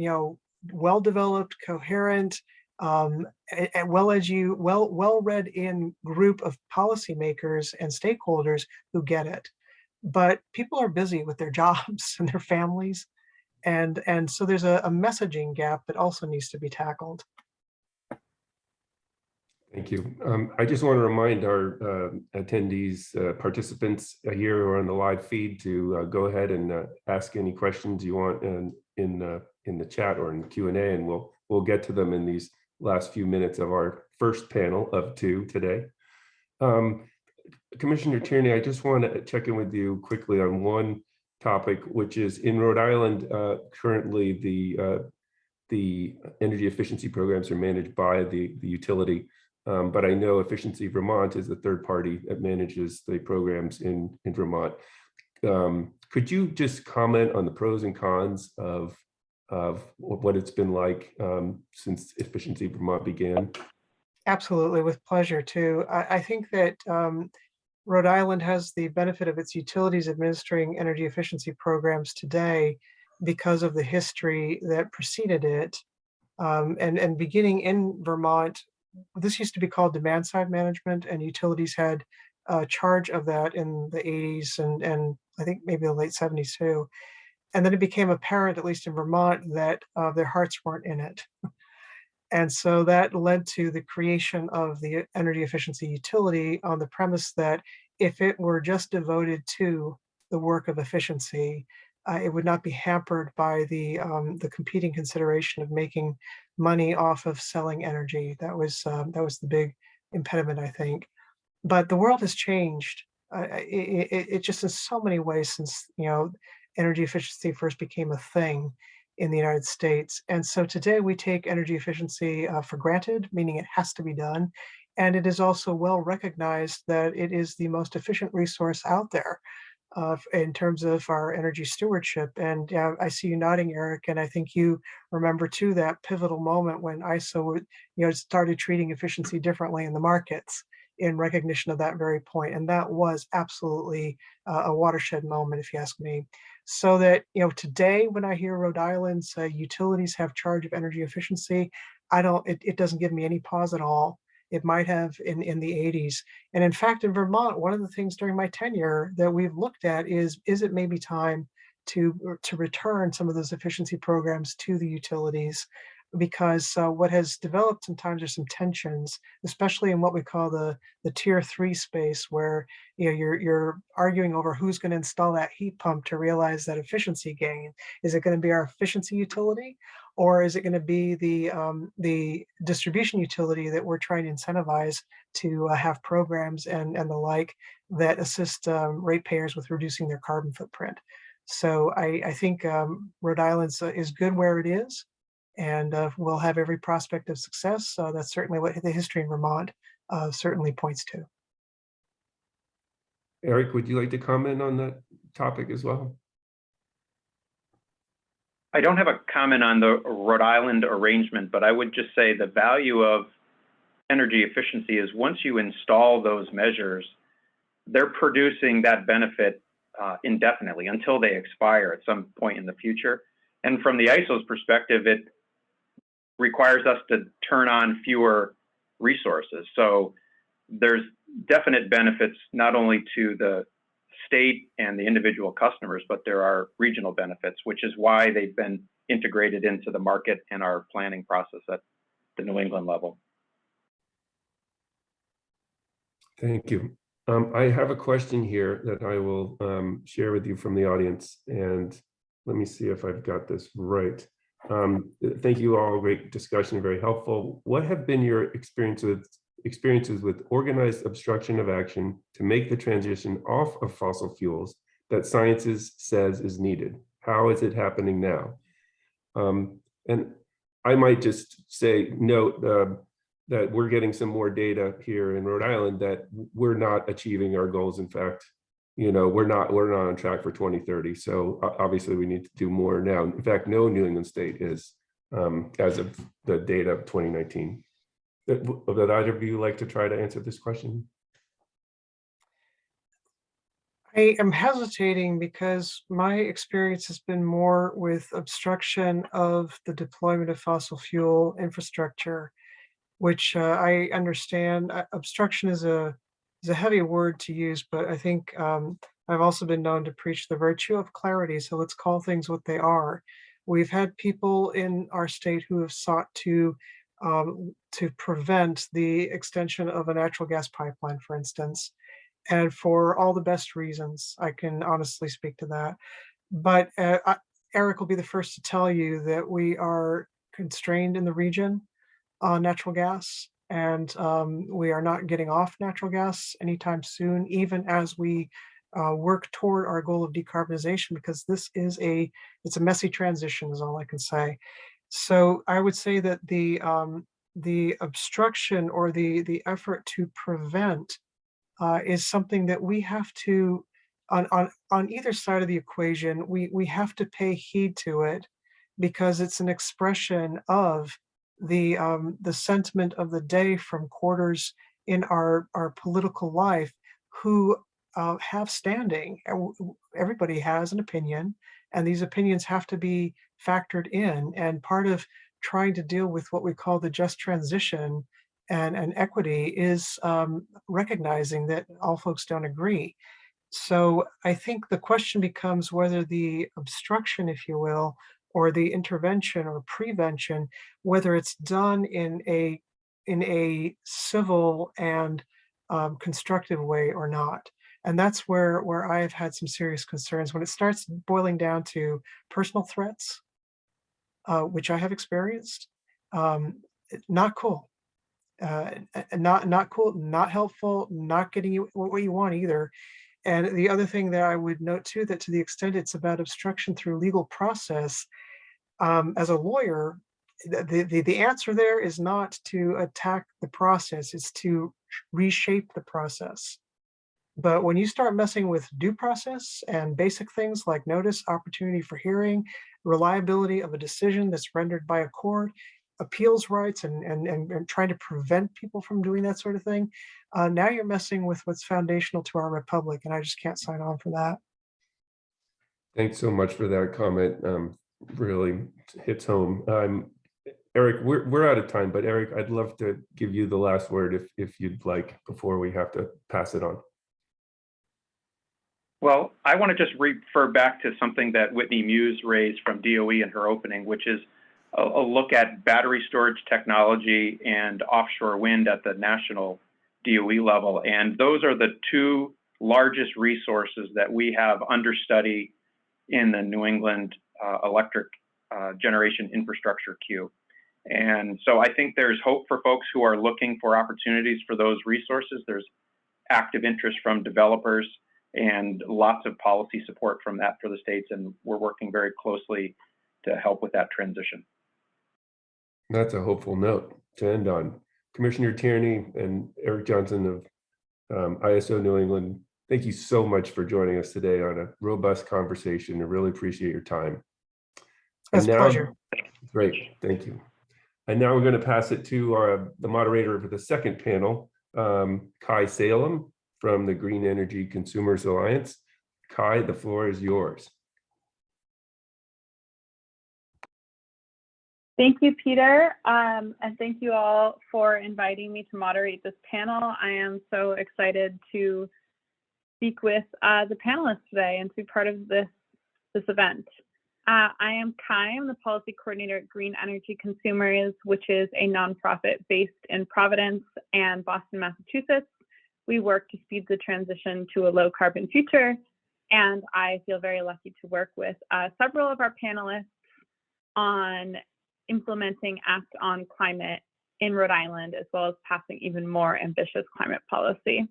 well-developed, coherent, well-read in group of policymakers and stakeholders who get it. But people are busy with their jobs and their families, and so there's a messaging gap that also needs to be tackled. Thank you. I just want to remind our attendees, participants here who are on the live feed to go ahead and ask any questions you want in the chat or in Q&A, and we'll get to them in these last few minutes of our first panel of two today. Commissioner Tierney, I just want to check in with you quickly on one topic, which is in Rhode Island, currently the energy efficiency programs are managed by the utility. But I know Efficiency Vermont is the third party that manages the programs in Vermont. Could you just comment on the pros and cons of what it's been like since Efficiency Vermont began? Absolutely, with pleasure too. I think that Rhode Island has the benefit of its utilities administering energy efficiency programs today because of the history that preceded it. And beginning in Vermont, this used to be called demand side management, and utilities had charge of that in the 80s and I think maybe the late 70s too. And then it became apparent, at least in Vermont, that their hearts weren't in it. And so that led to the creation of the energy efficiency utility on the premise that if it were just devoted to the work of efficiency, it would not be hampered by the competing consideration of making money off of selling energy. That was the big impediment, I think. But the world has changed. It just in so many ways since energy efficiency first became a thing in the United States. And so today we take energy efficiency for granted, meaning it has to be done. And it is also well recognized that it is the most efficient resource out there in terms of our energy stewardship. And I see you nodding, Eric, and I think you remember too that pivotal moment when ISO started treating efficiency differently in the markets in recognition of that very point. And that was absolutely a watershed moment, if you ask me. So that, today when I hear Rhode Island's utilities have charge of energy efficiency, it doesn't give me any pause at all. It might have in the 80s. And in fact, in Vermont, one of the things during my tenure that we've looked at is it maybe time to return some of those efficiency programs to the utilities? Because what has developed sometimes are some tensions, especially in what we call the tier 3 space, where you're arguing over who's going to install that heat pump to realize that efficiency gain. Is it going to be our efficiency utility, or is it going to be the distribution utility that we're trying to incentivize to have programs and the like that assist ratepayers with reducing their carbon footprint? So I think Rhode Island is good where it is, and we'll have every prospect of success. That's certainly what the history in Vermont certainly points to. Eric, would you like to comment on that topic as well? I don't have a comment on the Rhode Island arrangement, but I would just say the value of energy efficiency is once you install those measures, they're producing that benefit indefinitely until they expire at some point in the future. And from the ISO's perspective, it requires us to turn on fewer resources. So there's definite benefits not only to the state and the individual customers, but there are regional benefits, which is why they've been integrated into the market and our planning process at the New England level. Thank you. I have a question here that I will share with you from the audience, and let me see if I've got this right. Thank you all, great discussion, very helpful. What have been your experiences with organized obstruction of action to make the transition off of fossil fuels that science says is needed? How is it happening now? And I might just note that we're getting some more data here in Rhode Island that we're not achieving our goals. In fact, we're not on track for 2030. So obviously we need to do more now. In fact, no New England state is as of the data of 2019. Would either of you like to try to answer this question? I am hesitating because my experience has been more with obstruction of the deployment of fossil fuel infrastructure, which I understand. Obstruction is a heavy word to use, but I think I've also been known to preach the virtue of clarity. So let's call things what they are. We've had people in our state who have sought to prevent the extension of a natural gas pipeline, for instance, and for all the best reasons. I can honestly speak to that. But Eric will be the first to tell you that we are constrained in the region on natural gas, and we are not getting off natural gas anytime soon, even as we work toward our goal of decarbonization, because it's a messy transition is all I can say. So I would say that the obstruction or the effort to prevent is something that we have to on either side of the equation, we have to pay heed to it because it's an expression of the sentiment of the day from quarters in our political life who have standing. Everybody has an opinion, and these opinions have to be factored in. And part of trying to deal with what we call the just transition and equity is recognizing that all folks don't agree. So I think the question becomes whether the obstruction, if you will, or the intervention or prevention, whether it's done in a civil and constructive way or not. And that's where I've had some serious concerns when it starts boiling down to personal threats, which I have experienced. Not cool. Not cool, not helpful, not getting you what you want either. And the other thing that I would note too, that to the extent it's about obstruction through legal process, as a lawyer, the answer there is not to attack the process, it's to reshape the process. But when you start messing with due process and basic things like notice, opportunity for hearing, reliability of a decision that's rendered by a court, appeals rights, and trying to prevent people from doing that sort of thing, now you're messing with what's foundational to our republic, and I just can't sign on for that. Thanks so much for that comment. Really hits home. Eric, we're out of time, but Eric, I'd love to give you the last word if you'd like before we have to pass it on. Well, I want to just refer back to something that Whitney Muse raised from DOE in her opening, which is a look at battery storage technology and offshore wind at the national DOE level. And those are the two largest resources that we have under study in the New England electric generation infrastructure queue. And so I think there's hope for folks who are looking for opportunities for those resources. There's active interest from developers and lots of policy support from that for the states. And we're working very closely to help with that transition. That's a hopeful note to end on. Commissioner Tierney and Eric Johnson of ISO New England, thank you so much for joining us today on a robust conversation. I really appreciate your time. It's a pleasure. Great, thank you. And now we're going to pass it to the moderator for the second panel, Kai Salem from the Green Energy Consumers Alliance. Kai, the floor is yours. Thank you, Peter, and thank you all for inviting me to moderate this panel. I am so excited to speak with the panelists today and to be part of this event. I am Kai. I'm the policy coordinator at Green Energy Consumers, which is a nonprofit based in Providence and Boston, Massachusetts. We work to speed the transition to a low carbon future, and I feel very lucky to work with several of our panelists on implementing Act on Climate in Rhode Island, as well as passing even more ambitious climate policy.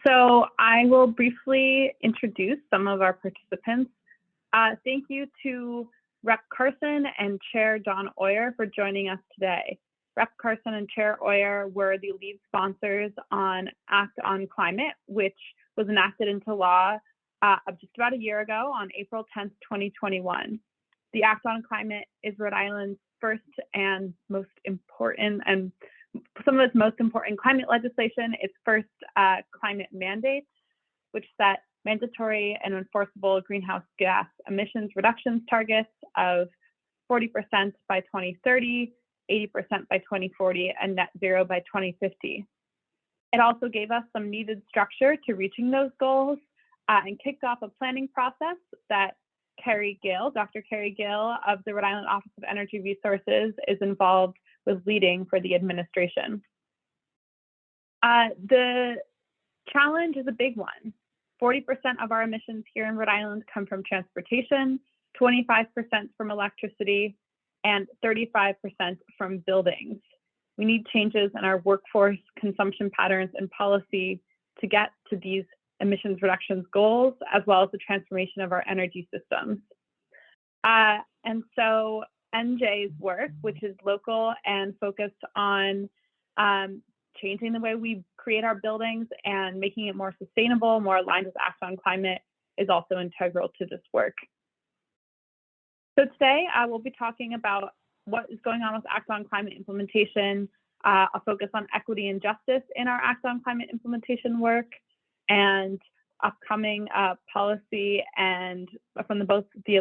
So I will briefly introduce some of our participants. Thank you to Rep. Carson and Chair Don Oyer for joining us today. Rep. Carson and Chair Oyer were the lead sponsors on Act on Climate, which was enacted into law just about a year ago on April 10th, 2021. The Act on Climate is Rhode Island's first and most important, and some of its most important climate legislation. Its first climate mandate, which set mandatory and enforceable greenhouse gas emissions reductions targets of 40% by 2030, 80% by 2040, and net zero by 2050. It also gave us some needed structure to reaching those goals and kicked off a planning process that Dr. Carrie Gale of the Rhode Island Office of Energy Resources is involved with leading for the administration. The challenge is a big one. 40% of our emissions here in Rhode Island come from transportation, 25% from electricity, and 35% from buildings. We need changes in our workforce, consumption patterns, and policy to get to these emissions reductions goals, as well as the transformation of our energy systems. And so NJ's work, which is local and focused on changing the way we create our buildings, and making it more sustainable, more aligned with Act on Climate is also integral to this work. So today we'll be talking about what is going on with Act on Climate implementation. I'll focus on equity and justice in our Act on Climate implementation work, and upcoming policy and from both the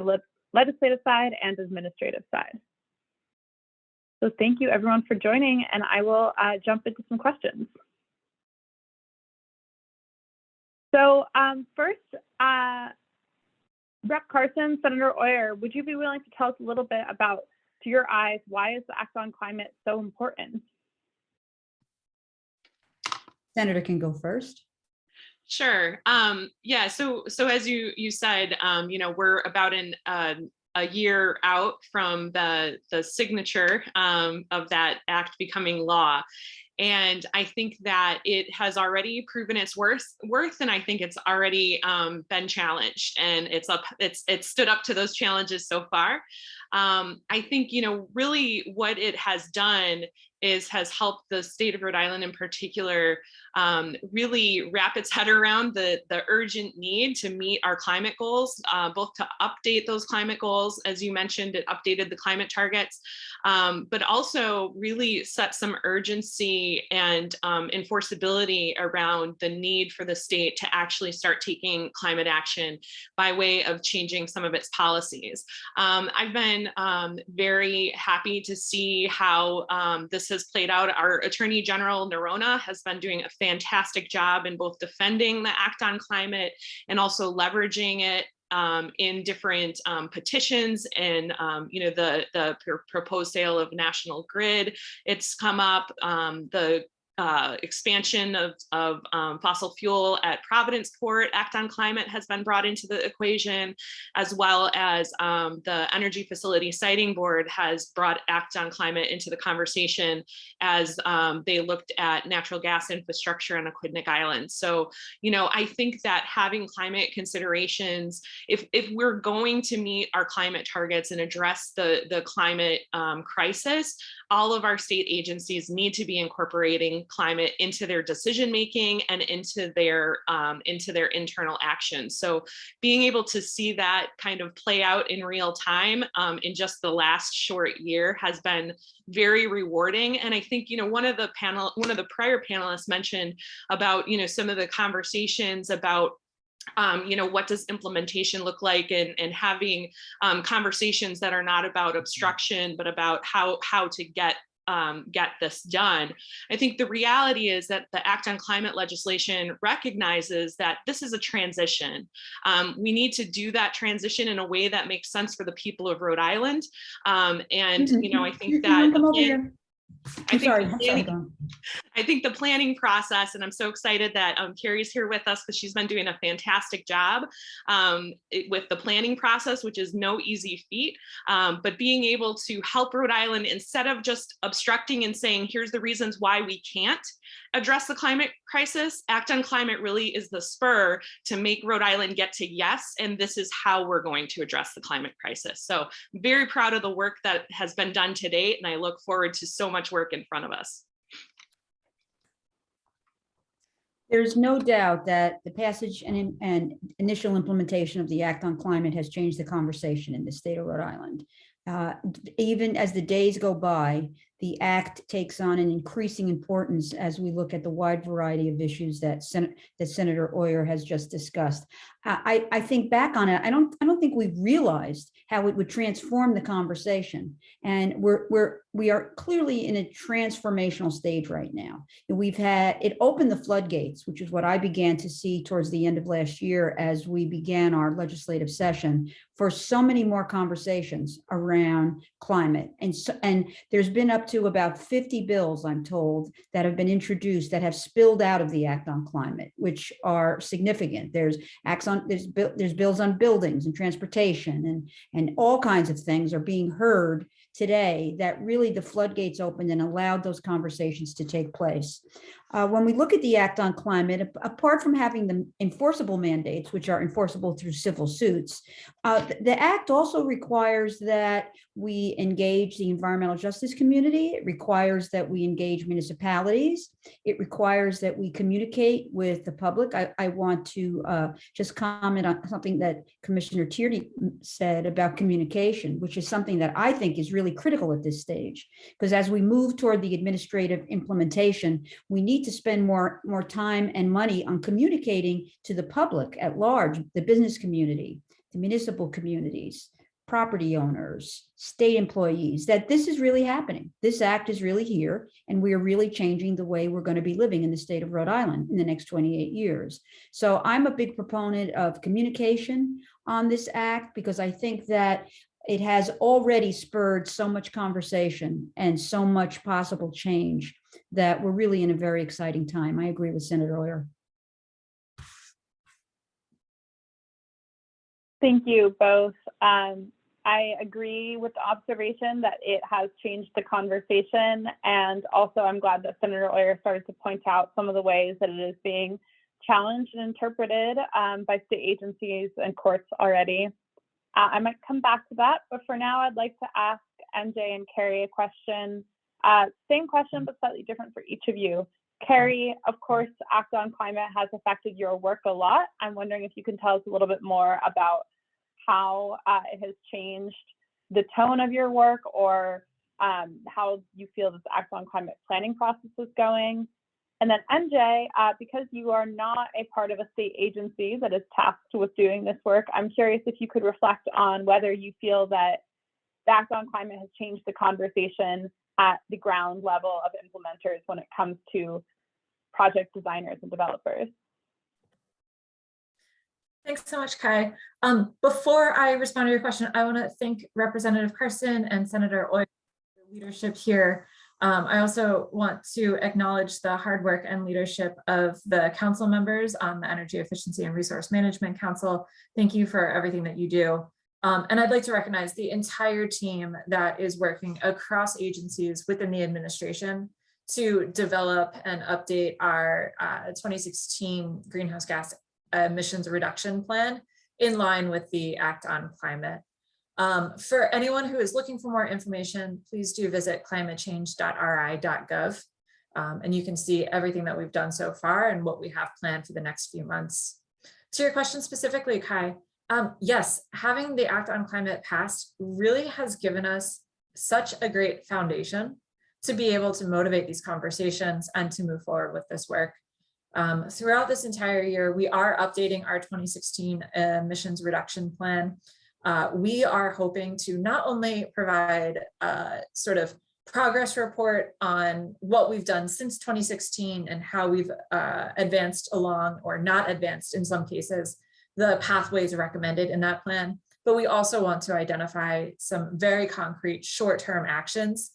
legislative side and administrative side. So thank you everyone for joining, and I will jump into some questions. So first, Rep. Carson, Senator Oyer, would you be willing to tell us a little bit about, to your eyes, why is the Act on Climate so important? Senator can go first. Sure. Yeah. So as you said, we're about a year out from the signature of that act becoming law. And I think that it has already proven its worth, and I think it's already been challenged, and it's stood up to those challenges so far. I think, really what it has done has helped the state of Rhode Island in particular really wrap its head around the urgent need to meet our climate goals, both to update those climate goals. As you mentioned, it updated the climate targets, but also really set some urgency and enforceability around the need for the state to actually start taking climate action by way of changing some of its policies. I've been very happy to see how this has played out. Our Attorney General Nerona has been doing a fantastic job in both defending the Act on Climate and also leveraging it in different petitions and the proposed sale of National Grid. It's come up, the expansion of fossil fuel at Providenceport, Act on Climate has been brought into the equation, as well as the Energy Facility Siting Board has brought Act on Climate into the conversation as they looked at natural gas infrastructure on Aquidneck Island. So, I think that having climate considerations, if we're going to meet our climate targets and address the climate crisis, all of our state agencies need to be incorporating climate into their decision making and into their internal actions. So being able to see that kind of play out in real time in just the last short year has been very rewarding. And I think, one of the prior panelists mentioned about, some of the conversations about what does implementation look like, and having conversations that are not about obstruction, but about how to get this done. I think the reality is that the Act on Climate legislation recognizes that this is a transition. We need to do that transition in a way that makes sense for the people of Rhode Island. I think that I think the planning process, and I'm so excited that Carrie's here with us because she's been doing a fantastic job with the planning process, which is no easy feat, but being able to help Rhode Island, instead of just obstructing and saying, here's the reasons why we can't address the climate crisis, Act on Climate really is the spur to make Rhode Island get to yes, and this is how we're going to address the climate crisis. So very proud of the work that has been done to date, and I look forward to so much work in front of us. There's no doubt that the passage and initial implementation of the Act on Climate has changed the conversation in the state of Rhode Island. Even as the days go by, the Act takes on an increasing importance as we look at the wide variety of issues that Senator Oyer has just discussed. I think back on it, I don't think we've realized how it would transform the conversation. And we are clearly in a transformational stage right now. It opened the floodgates, which is what I began to see towards the end of last year as we began our legislative session, for so many more conversations around climate. And there's been up to about 50 bills, I'm told, that have been introduced that have spilled out of the Act on Climate, which are significant. There's bills on buildings and transportation, and all kinds of things are being heard today that really the floodgates opened and allowed those conversations to take place. When we look at the Act on Climate, apart from having the enforceable mandates, which are enforceable through civil suits, the Act also requires that we engage the environmental justice community community. It requires that we engage municipalities. It requires that we communicate with the public. I want to just comment on something that Commissioner Tierney said about communication, which is something that I think is really critical at this stage. Because as we move toward the administrative implementation, we need to spend more time and money on communicating to the public at large, the business community, the municipal communities, property owners, state employees, that this is really happening. This act is really here, and we are really changing the way we're going to be living in the state of Rhode Island in the next 28 years. So I'm a big proponent of communication on this act, because I think that it has already spurred so much conversation and so much possible change that we're really in a very exciting time. I agree with Senator Oyer. Thank you both. I agree with the observation that it has changed the conversation. And also I'm glad that Senator Oyer started to point out some of the ways that it is being challenged and interpreted by state agencies and courts already. I might come back to that, but for now I'd like to ask MJ and Carrie a question. Same question, but slightly different for each of you. Carrie, of course, Act on Climate has affected your work a lot. I'm wondering if you can tell us a little bit more about how it has changed the tone of your work, or how you feel this Act on Climate planning process is going. And then MJ, because you are not a part of a state agency that is tasked with doing this work, I'm curious if you could reflect on whether you feel that the Act on Climate has changed the conversation at the ground level of implementers when it comes to project designers and developers. Thanks so much, Kai. Before I respond to your question, I want to thank Representative Carson and Senator Oyer for their leadership here. I also want to acknowledge the hard work and leadership of the council members on the Energy Efficiency and Resource Management Council. Thank you for everything that you do. And I'd like to recognize the entire team that is working across agencies within the administration to develop and update our 2016 greenhouse gas emissions reduction plan in line with the Act on Climate. For anyone who is looking for more information, please do visit climatechange.ri.gov, and you can see everything that we've done so far and what we have planned for the next few months. To your question specifically, Kai, yes, having the Act on Climate passed really has given us such a great foundation to be able to motivate these conversations and to move forward with this work. Throughout this entire year, we are updating our 2016 emissions reduction plan. We are hoping to not only provide a sort of progress report on what we've done since 2016 and how we've advanced along, or not advanced in some cases, the pathways recommended in that plan, but we also want to identify some very concrete short-term actions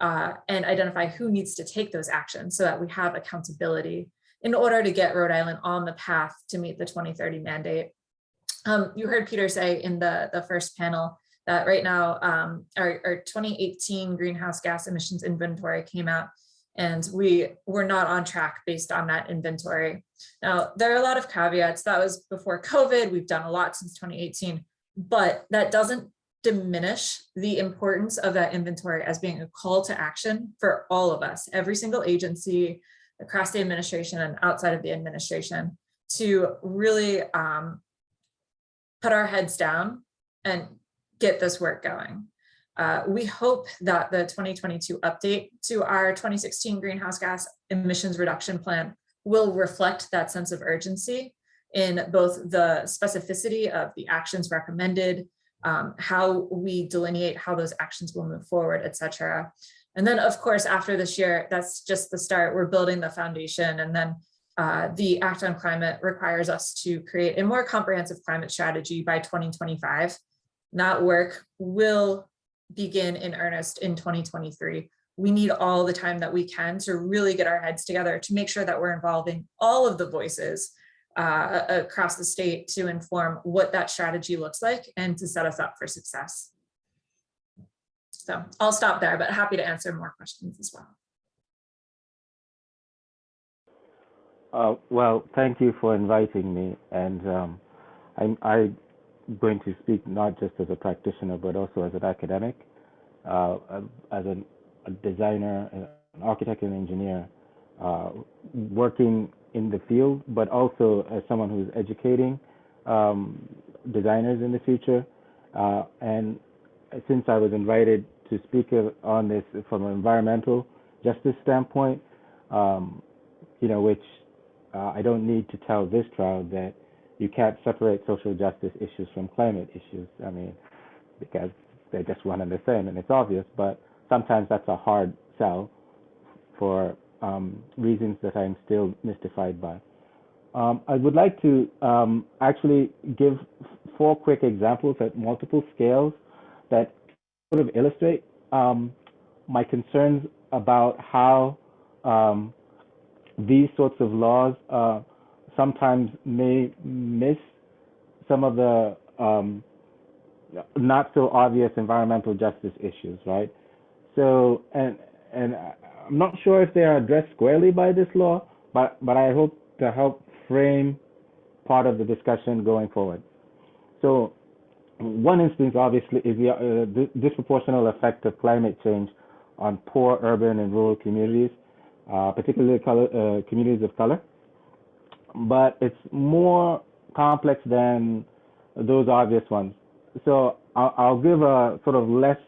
and identify who needs to take those actions so that we have accountability in order to get Rhode Island on the path to meet the 2030 mandate. You heard Peter say in the first panel that right now our 2018 greenhouse gas emissions inventory came out, and we were not on track based on that inventory. Now, there are a lot of caveats. That was before COVID. We've done a lot since 2018, but that doesn't diminish the importance of that inventory as being a call to action for all of us, every single agency across the administration and outside of the administration, to really put our heads down and get this work going. We hope that the 2022 update to our 2016 greenhouse gas emissions reduction plan will reflect that sense of urgency in both the specificity of the actions recommended, how we delineate how those actions will move forward, et cetera. And then, of course, after this year, that's just the start. We're building the foundation, and then the Act on Climate requires us to create a more comprehensive climate strategy by 2025. That work will begin in earnest in 2023. We need all the time that we can to really get our heads together to make sure that we're involving all of the voices across the state to inform what that strategy looks like and to set us up for success. So I'll stop there, but happy to answer more questions as well. Well, thank you for inviting me. And I'm going to speak not just as a practitioner, but also as an academic. As an a designer, an architect, and engineer working in the field, but also as someone who's educating designers in the future. And since I was invited to speak on this from an environmental justice standpoint, which I don't need to tell this crowd that you can't separate social justice issues from climate issues. I mean, because they're just one and the same, and it's obvious, but sometimes that's a hard sell for reasons that I'm still mystified by. I would like to actually give 4 quick examples at multiple scales that sort of illustrate my concerns about how these sorts of laws sometimes may miss some of the not so obvious environmental justice issues, right? So, and I'm not sure if they are addressed squarely by this law, but I hope to help frame part of the discussion going forward. So, one instance, obviously, is the disproportional effect of climate change on poor urban and rural communities, particularly communities of color. But it's more complex than those obvious ones. So I'll give a sort of less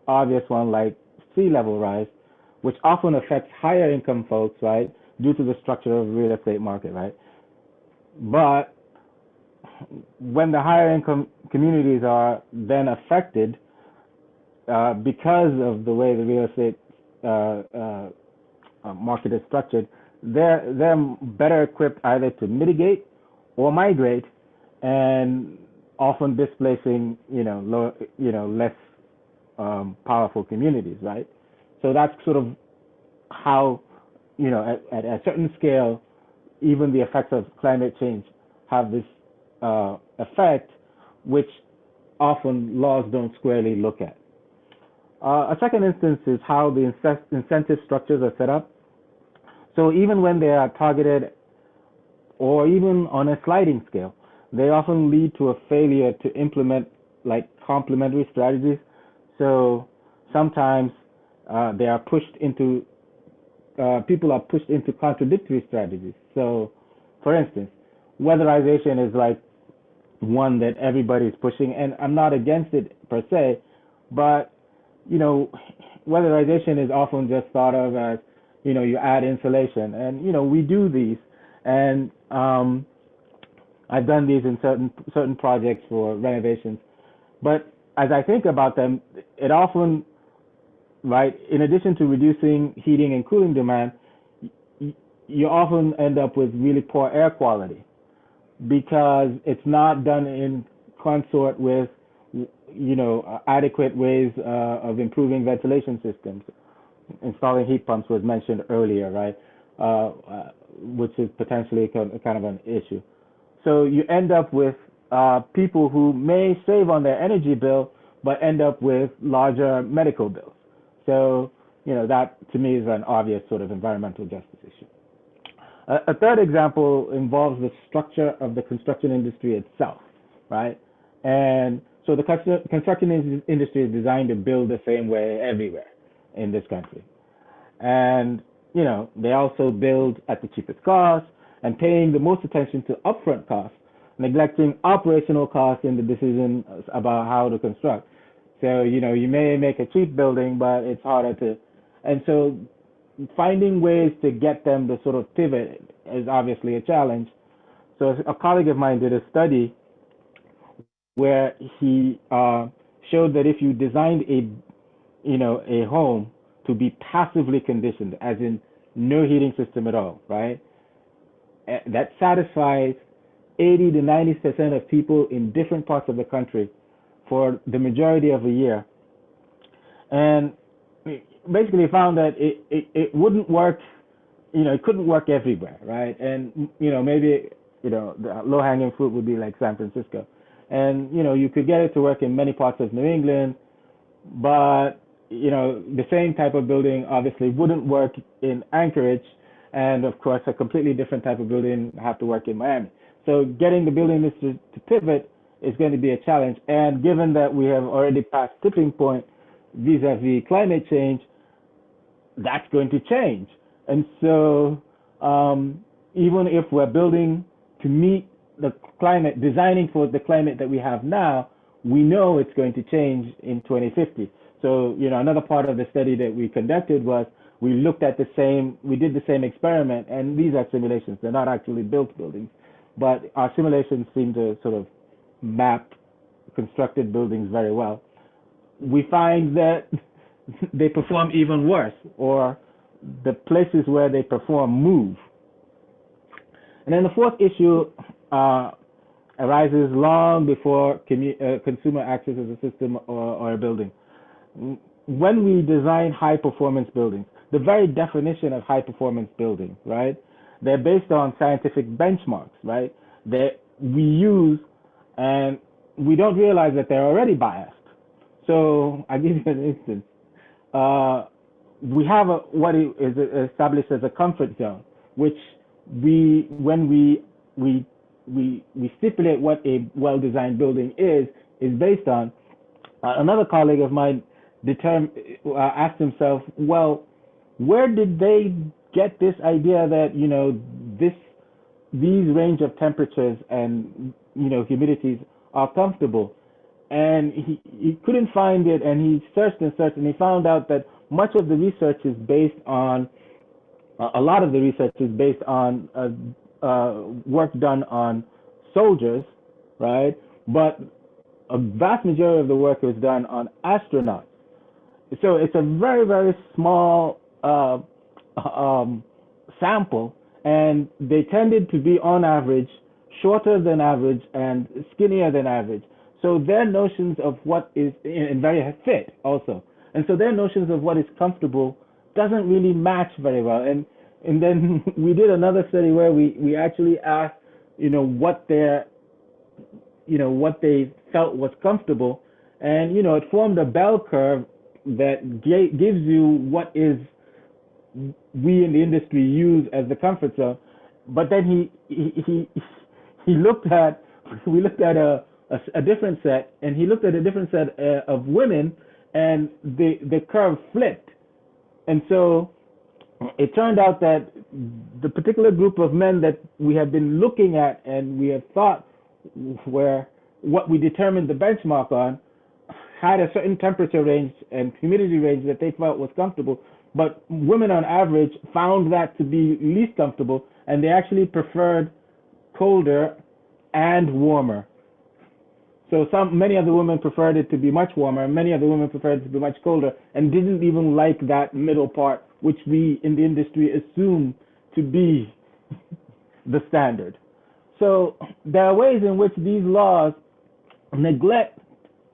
obvious one, like sea level rise, which often affects higher income folks, right, due to the structure of the real estate market, right? But when the higher income communities are then affected because of the way the real estate market is structured, they're better equipped either to mitigate or migrate, and often displacing less powerful communities, right? So that's sort of how at a certain scale, even the effects of climate change have this effect, which often laws don't squarely look at. A second instance is how the incentive structures are set up. So even when they are targeted, or even on a sliding scale, they often lead to a failure to implement like complementary strategies. So sometimes they are pushed into, people are pushed into contradictory strategies. So for instance, weatherization is like one that everybody's pushing, and I'm not against it per se, but weatherization is often just thought of as, you add insulation, and we do these, and I've done these in certain projects for renovations. But as I think about them, it often, right, in addition to reducing heating and cooling demand, you often end up with really poor air quality because it's not done in consort with, adequate ways of improving ventilation systems. Installing heat pumps was mentioned earlier, right, which is potentially kind of an issue. So you end up with people who may save on their energy bill, but end up with larger medical bills. So, that to me is an obvious sort of environmental justice issue. A third example involves the structure of the construction industry itself, right? And so the construction industry is designed to build the same way everywhere in this country. And, they also build at the cheapest cost and paying the most attention to upfront costs, neglecting operational costs in the decision about how to construct. So, you may make a cheap building, but it's harder to, and so finding ways to get them to sort of pivot is obviously a challenge. So a colleague of mine did a study where he showed that if you designed a home to be passively conditioned, as in no heating system at all, right? That satisfies 80 to 90% of people in different parts of the country for the majority of a year. And basically found that it wouldn't work, it couldn't work everywhere, right? And, maybe, the low-hanging fruit would be like San Francisco. And, you could get it to work in many parts of New England, but, the same type of building obviously wouldn't work in Anchorage, and of course, a completely different type of building have to work in Miami. So getting the building industry to pivot is going to be a challenge. And given that we have already passed tipping point vis-a-vis climate change, that's going to change. And so even if we're building to meet the climate, designing for the climate that we have now, we know it's going to change in 2050. So, another part of the study that we conducted was we looked at we did the same experiment, and these are simulations. They're not actually built buildings, but our simulations seem to sort of map constructed buildings very well. We find that they perform even worse, or the places where they perform move. And then the fourth issue arises long before consumer accesses a system or a building. When we design high performance buildings, the very definition of high performance buildings, right? They're based on scientific benchmarks, right? That we use, and we don't realize that they're already biased. So I'll give you an instance. We have what is established as a comfort zone, which when we stipulate what a well-designed building is based on. Another colleague of mine asked himself, well, where did they get this idea that these range of temperatures and humidities are comfortable? And he couldn't find it, and he searched and searched, and he found out that much of the research is based on a lot of the research is based on work done on soldiers, right? But a vast majority of the work was done on astronauts. So it's a very, very small sample, and they tended to be on average shorter than average and skinnier than average. So their notions of what is, and very fit also. And so their notions of what is comfortable doesn't really match very well. And then we did another study where we actually asked, what they felt was comfortable. And, it formed a bell curve that gives you what is we in the industry use as the comfort zone. But then we looked at a different set, and he looked at a different set of women, and the curve flipped. And so it turned out that the particular group of men that we have been looking at and we have thought where what we determined the benchmark on had a certain temperature range and humidity range that they felt was comfortable, but women on average found that to be least comfortable, and they actually preferred colder and warmer. So many of the women preferred it to be much warmer, and many of the women preferred it to be much colder, and didn't even like that middle part, which we in the industry assume to be the standard. So there are ways in which these laws neglect,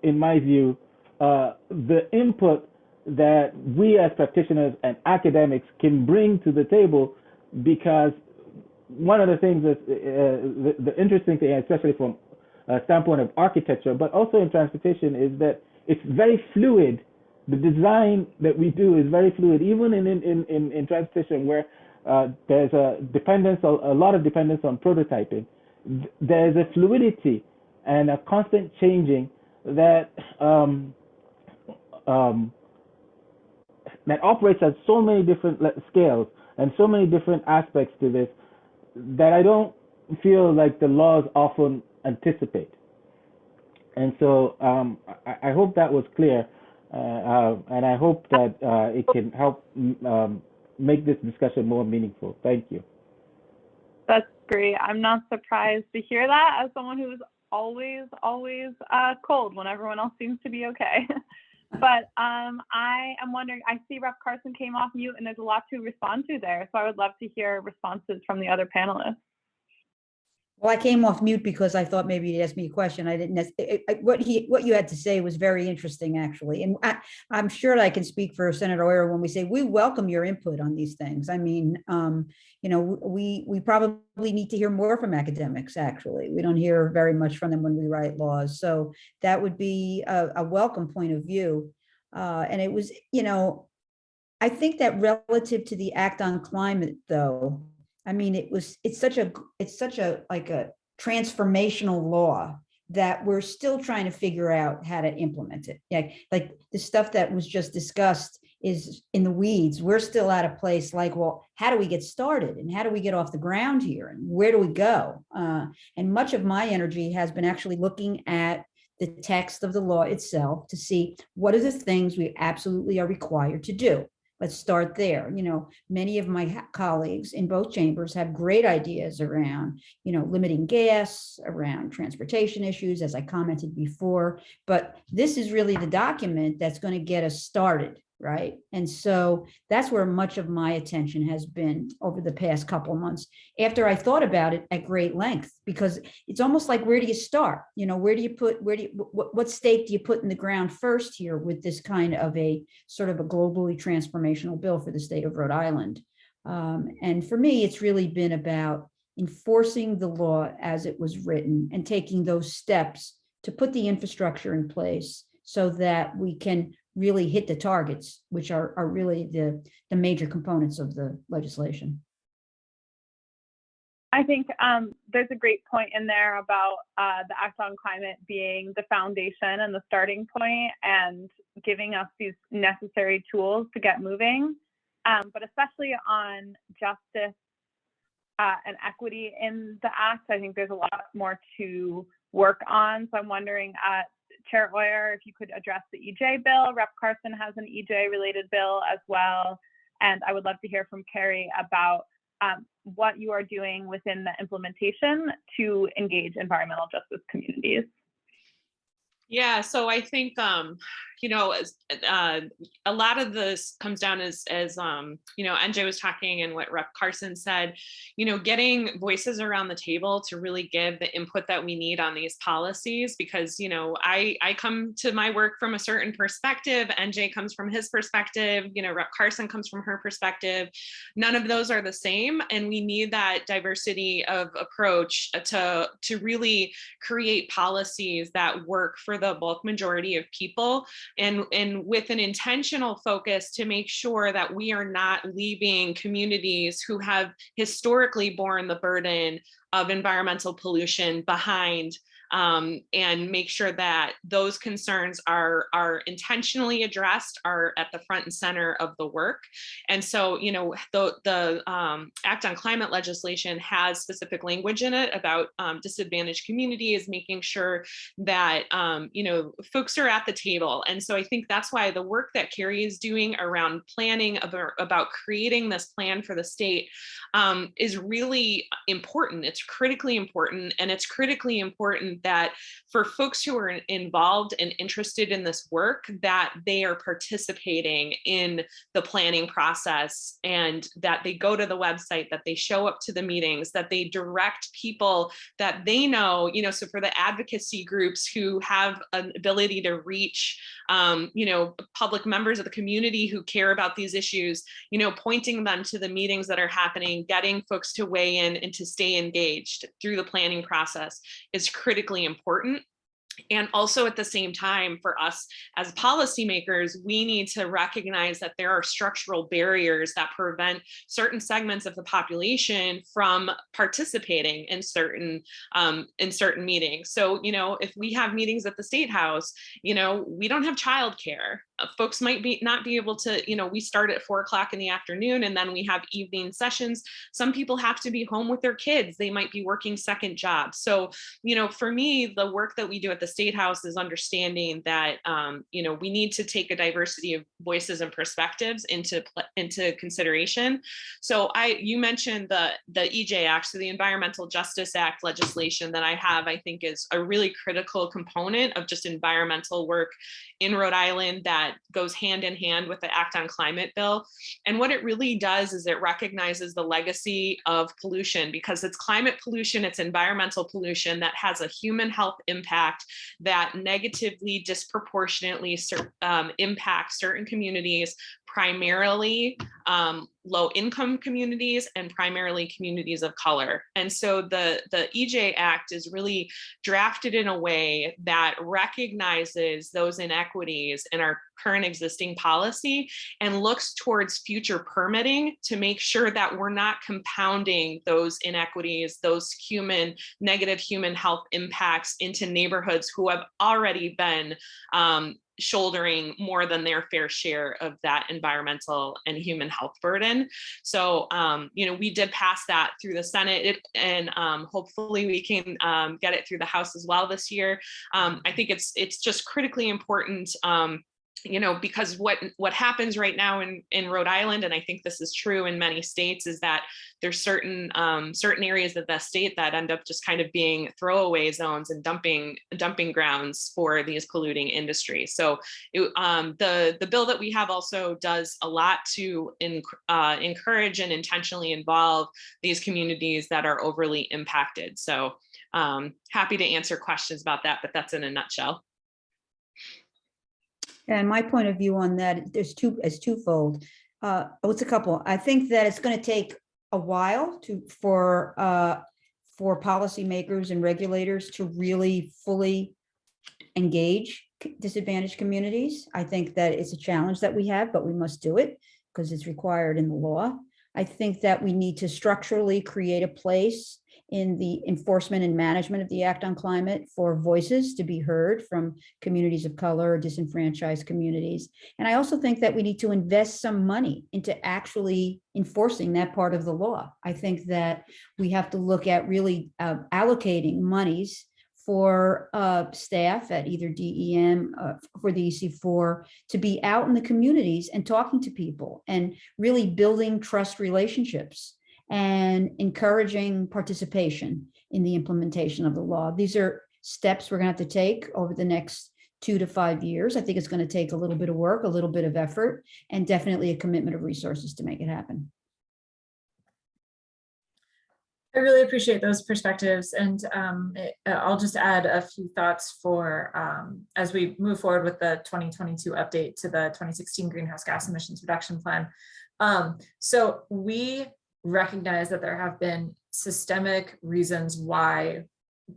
in my view, the input that we as practitioners and academics can bring to the table, because one of the things that the interesting thing, especially from a standpoint of architecture, but also in transportation, is that it's very fluid. The design that we do is very fluid, even in transportation, where there's a lot of dependence on prototyping. There's a fluidity and a constant changing that that operates at so many different scales and so many different aspects to this, that I don't feel like the laws often anticipate. And so I hope that was clear, and I hope that it can help make this discussion more meaningful. Thank you. That's great. I'm not surprised to hear that, as someone who's always cold when everyone else seems to be okay. But I am wondering, I see Rep. Carson came off mute, and there's a lot to respond to there. So I would love to hear responses from the other panelists. Well, I came off mute because I thought maybe you'd ask me a question. I didn't. What you had to say was very interesting, actually, and I'm sure that I can speak for Senator Oyer when we say we welcome your input on these things. I mean, we probably need to hear more from academics. Actually, we don't hear very much from them when we write laws, so that would be a welcome point of view. And it was, I think that relative to the Act on Climate, though. I mean, it's such a like a transformational law that we're still trying to figure out how to implement it. Like the stuff that was just discussed is in the weeds. We're still at a place like, well, how do we get started and how do we get off the ground here and where do we go? And much of my energy has been actually looking at the text of the law itself to see what are the things we absolutely are required to do. Let's start there. You know, many of my colleagues in both chambers have great ideas around, you know, limiting gas, around transportation issues, as I commented before. But this is really the document that's going to get us started, right? And so that's where much of my attention has been over the past couple of months after I thought about it at great length, because it's almost like, where do you start? You know, what stake do you put in the ground first here with this kind of a sort of a globally transformational bill for the state of Rhode Island? And for me, it's really been about enforcing the law as it was written and taking those steps to put the infrastructure in place so that we can really hit the targets, which are really the major components of the legislation. I think there's a great point in there about the Act on Climate being the foundation and the starting point and giving us these necessary tools to get moving, but especially on justice and equity in the Act, I think there's a lot more to work on. So I'm wondering, Chair Oyer, if you could address the EJ bill. Rep. Carson has an EJ related bill as well. And I would love to hear from Carrie about what you are doing within the implementation to engage environmental justice communities. Yeah, so I think, you know, a lot of this comes down as you know, NJ was talking and what Rep. Carson said, you know, getting voices around the table to really give the input that we need on these policies, because, you know, I come to my work from a certain perspective, NJ comes from his perspective, you know, Rep. Carson comes from her perspective. None of those are the same. And we need that diversity of approach to really create policies that work for the bulk majority of people, and with an intentional focus to make sure that we are not leaving communities who have historically borne the burden of environmental pollution behind, and make sure that those concerns are intentionally addressed, are at the front and center of the work. And so, you know, the Act on Climate legislation has specific language in it about disadvantaged communities, making sure that, you know, folks are at the table. And so I think that's why the work that Carrie is doing around planning about creating this plan for the state is really important. It's critically important, and it's critically important that for folks who are involved and interested in this work, that they are participating in the planning process, and that they go to the website, that they show up to the meetings, that they direct people that they know, you know, so for the advocacy groups who have an ability to reach, you know, public members of the community who care about these issues, you know, pointing them to the meetings that are happening, getting folks to weigh in and to stay engaged through the planning process is critically important. And also at the same time, for us as policymakers, we need to recognize that there are structural barriers that prevent certain segments of the population from participating in certain meetings. So, you know, if we have meetings at the State House, you know, we don't have childcare. Folks might not be able to, you know, we start at 4 o'clock in the afternoon and then we have evening sessions. Some people have to be home with their kids. They might be working second jobs. So, you know, for me, the work that we do at the State House is understanding that, you know, we need to take a diversity of voices and perspectives into consideration. So you mentioned the EJ Act, so the Environmental Justice Act legislation that I think is a really critical component of just environmental work in Rhode Island that goes hand in hand with the Act on Climate bill. And what it really does is it recognizes the legacy of pollution, because it's climate pollution, it's environmental pollution that has a human health impact that negatively, disproportionately impacts certain communities, primarily low-income communities and primarily communities of color. And so the EJ Act is really drafted in a way that recognizes those inequities in our current existing policy and looks towards future permitting to make sure that we're not compounding those inequities, those negative human health impacts into neighborhoods who have already been shouldering more than their fair share of that environmental and human health burden. So, we did pass that through the Senate, and hopefully we can get it through the House as well this year. I think it's just critically important, because what happens right now in Rhode Island, and I think this is true in many states, is that there's certain areas of the state that end up just kind of being throwaway zones and dumping grounds for these polluting industries. So the bill that we have also does a lot to encourage and intentionally involve these communities that are overly impacted. So happy to answer questions about that, but that's in a nutshell. And my point of view on that is twofold. It's a couple. I think that it's going to take a while for policymakers and regulators to really fully engage disadvantaged communities. I think that it's a challenge that we have, but we must do it because it's required in the law. I think that we need to structurally create a place in the enforcement and management of the Act on Climate for voices to be heard from communities of color, disenfranchised communities. And I also think that we need to invest some money into actually enforcing that part of the law. I think that we have to look at really allocating monies for staff at either DEM for the EC4 to be out in the communities and talking to people and really building trust relationships and encouraging participation in the implementation of the law. These are steps we're going to have to take over the next 2 to 5 years. I think it's going to take a little bit of work, a little bit of effort, and definitely a commitment of resources to make it happen. I really appreciate those perspectives, and I'll just add a few thoughts for as we move forward with the 2022 update to the 2016 Greenhouse Gas Emissions Reduction Plan. So we recognize that there have been systemic reasons why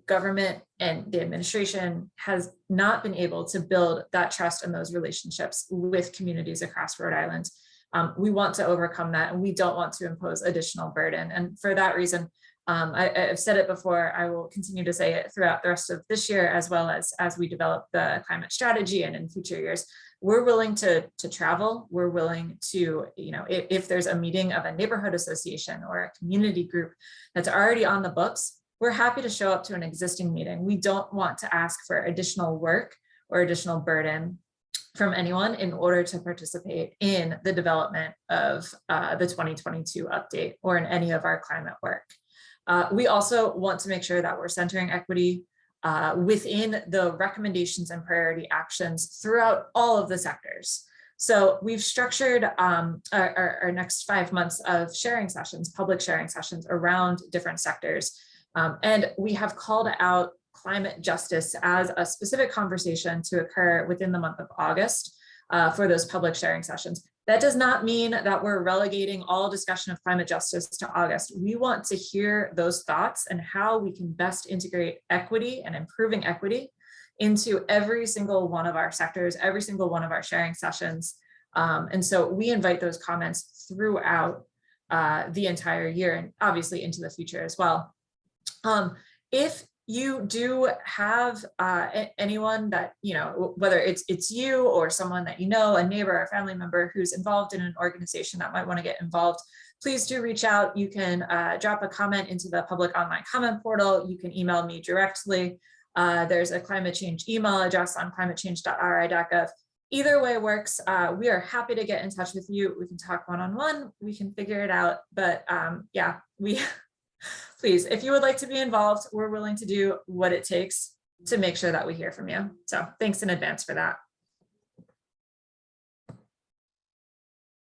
government and the administration has not been able to build that trust and those relationships with communities across Rhode Island. We want to overcome that, and we don't want to impose additional burden. And for that reason, I've said it before, I will continue to say it throughout the rest of this year, as well as we develop the climate strategy and in future years. We're willing to travel. We're willing to, if there's a meeting of a neighborhood association or a community group that's already on the books, we're happy to show up to an existing meeting. We don't want to ask for additional work or additional burden from anyone in order to participate in the development of the 2022 update or in any of our climate work. We also want to make sure that we're centering equity within the recommendations and priority actions throughout all of the sectors. So we've structured our next 5 months of sharing sessions, public sharing sessions around different sectors. And we have called out climate justice as a specific conversation to occur within the month of August for those public sharing sessions. That does not mean that we're relegating all discussion of climate justice to August. We want to hear those thoughts and how we can best integrate equity and improving equity into every single one of our sectors, every single one of our sharing sessions. And so we invite those comments throughout the entire year and obviously into the future as well. If you do have anyone that, whether it's you or someone that a neighbor or family member who's involved in an organization that might want to get involved, please do reach out. You can drop a comment into the public online comment portal. You can email me directly. There's a climate change email address on climatechange.ri.gov. Either way works. We are happy to get in touch with you. We can talk one-on-one. We can figure it out. But please, if you would like to be involved, we're willing to do what it takes to make sure that we hear from you. So thanks in advance for that.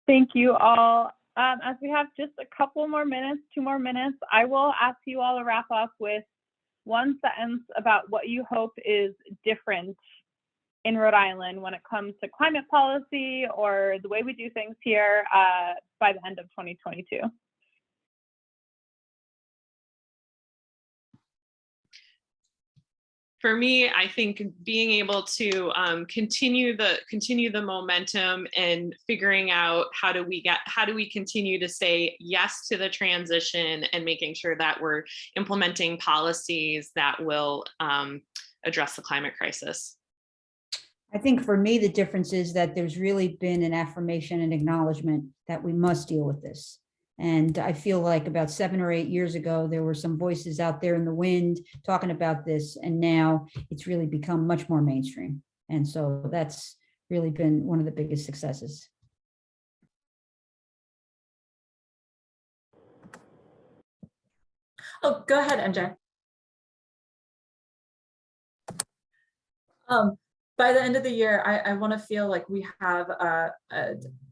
Thank you all. As we have just a couple more minutes, 2 more minutes, I will ask you all to wrap up with one sentence about what you hope is different in Rhode Island when it comes to climate policy or the way we do things here by the end of 2022. For me, I think being able to continue the momentum and figuring out how do we continue to say yes to the transition and making sure that we're implementing policies that will address the climate crisis. I think for me, the difference is that there's really been an affirmation and acknowledgement that we must deal with this. And I feel like about 7 or 8 years ago, there were some voices out there in the wind talking about this, and now it's really become much more mainstream. And so that's really been one of the biggest successes. Oh, go ahead, MJ. By the end of the year, I want to feel like we have,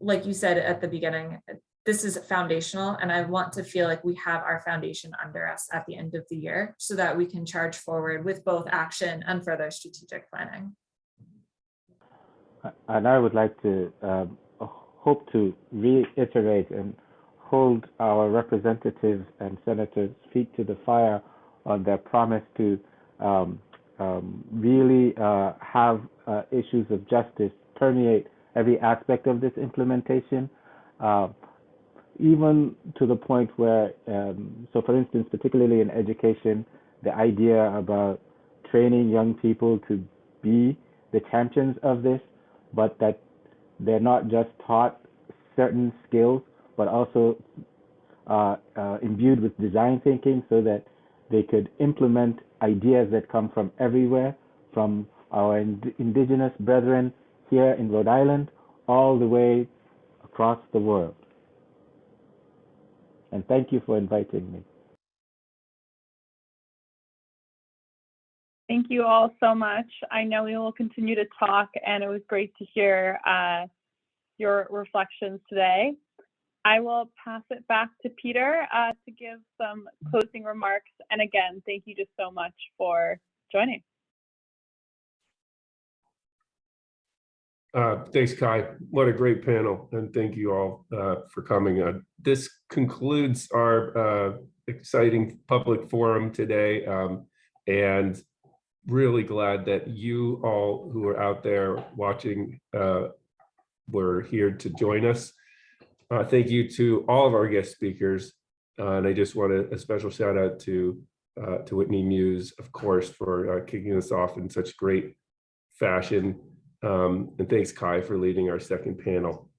like you said at the beginning, this is foundational, and I want to feel like we have our foundation under us at the end of the year so that we can charge forward with both action and further strategic planning. And I would like to hope to reiterate and hold our representatives and senators' feet to the fire on their promise to really have issues of justice permeate every aspect of this implementation, even to the point where, so for instance, particularly in education, the idea about training young people to be the champions of this, but that they're not just taught certain skills, but also imbued with design thinking so that they could implement ideas that come from everywhere, from our indigenous brethren here in Rhode Island, all the way across the world. And thank you for inviting me. Thank you all so much. I know we will continue to talk, and it was great to hear your reflections today. I will pass it back to Peter to give some closing remarks. And again, thank you just so much for joining. Thanks, Kai. What a great panel, and thank you all for coming. This concludes our exciting public forum today, and really glad that you all who are out there watching were here to join us. Thank you to all of our guest speakers, and I just want a special shout out to Whitney Muse, of course, for kicking us off in such great fashion. And thanks, Kai, for leading our second panel.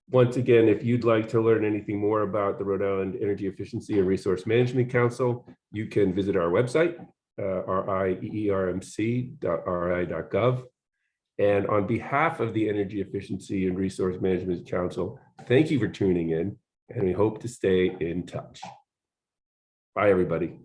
Once again, if you'd like to learn anything more about the Rhode Island Energy Efficiency and Resource Management Council, you can visit our website, rieermc.ri.gov. And on behalf of the Energy Efficiency and Resource Management Council, thank you for tuning in, and we hope to stay in touch. Bye, everybody.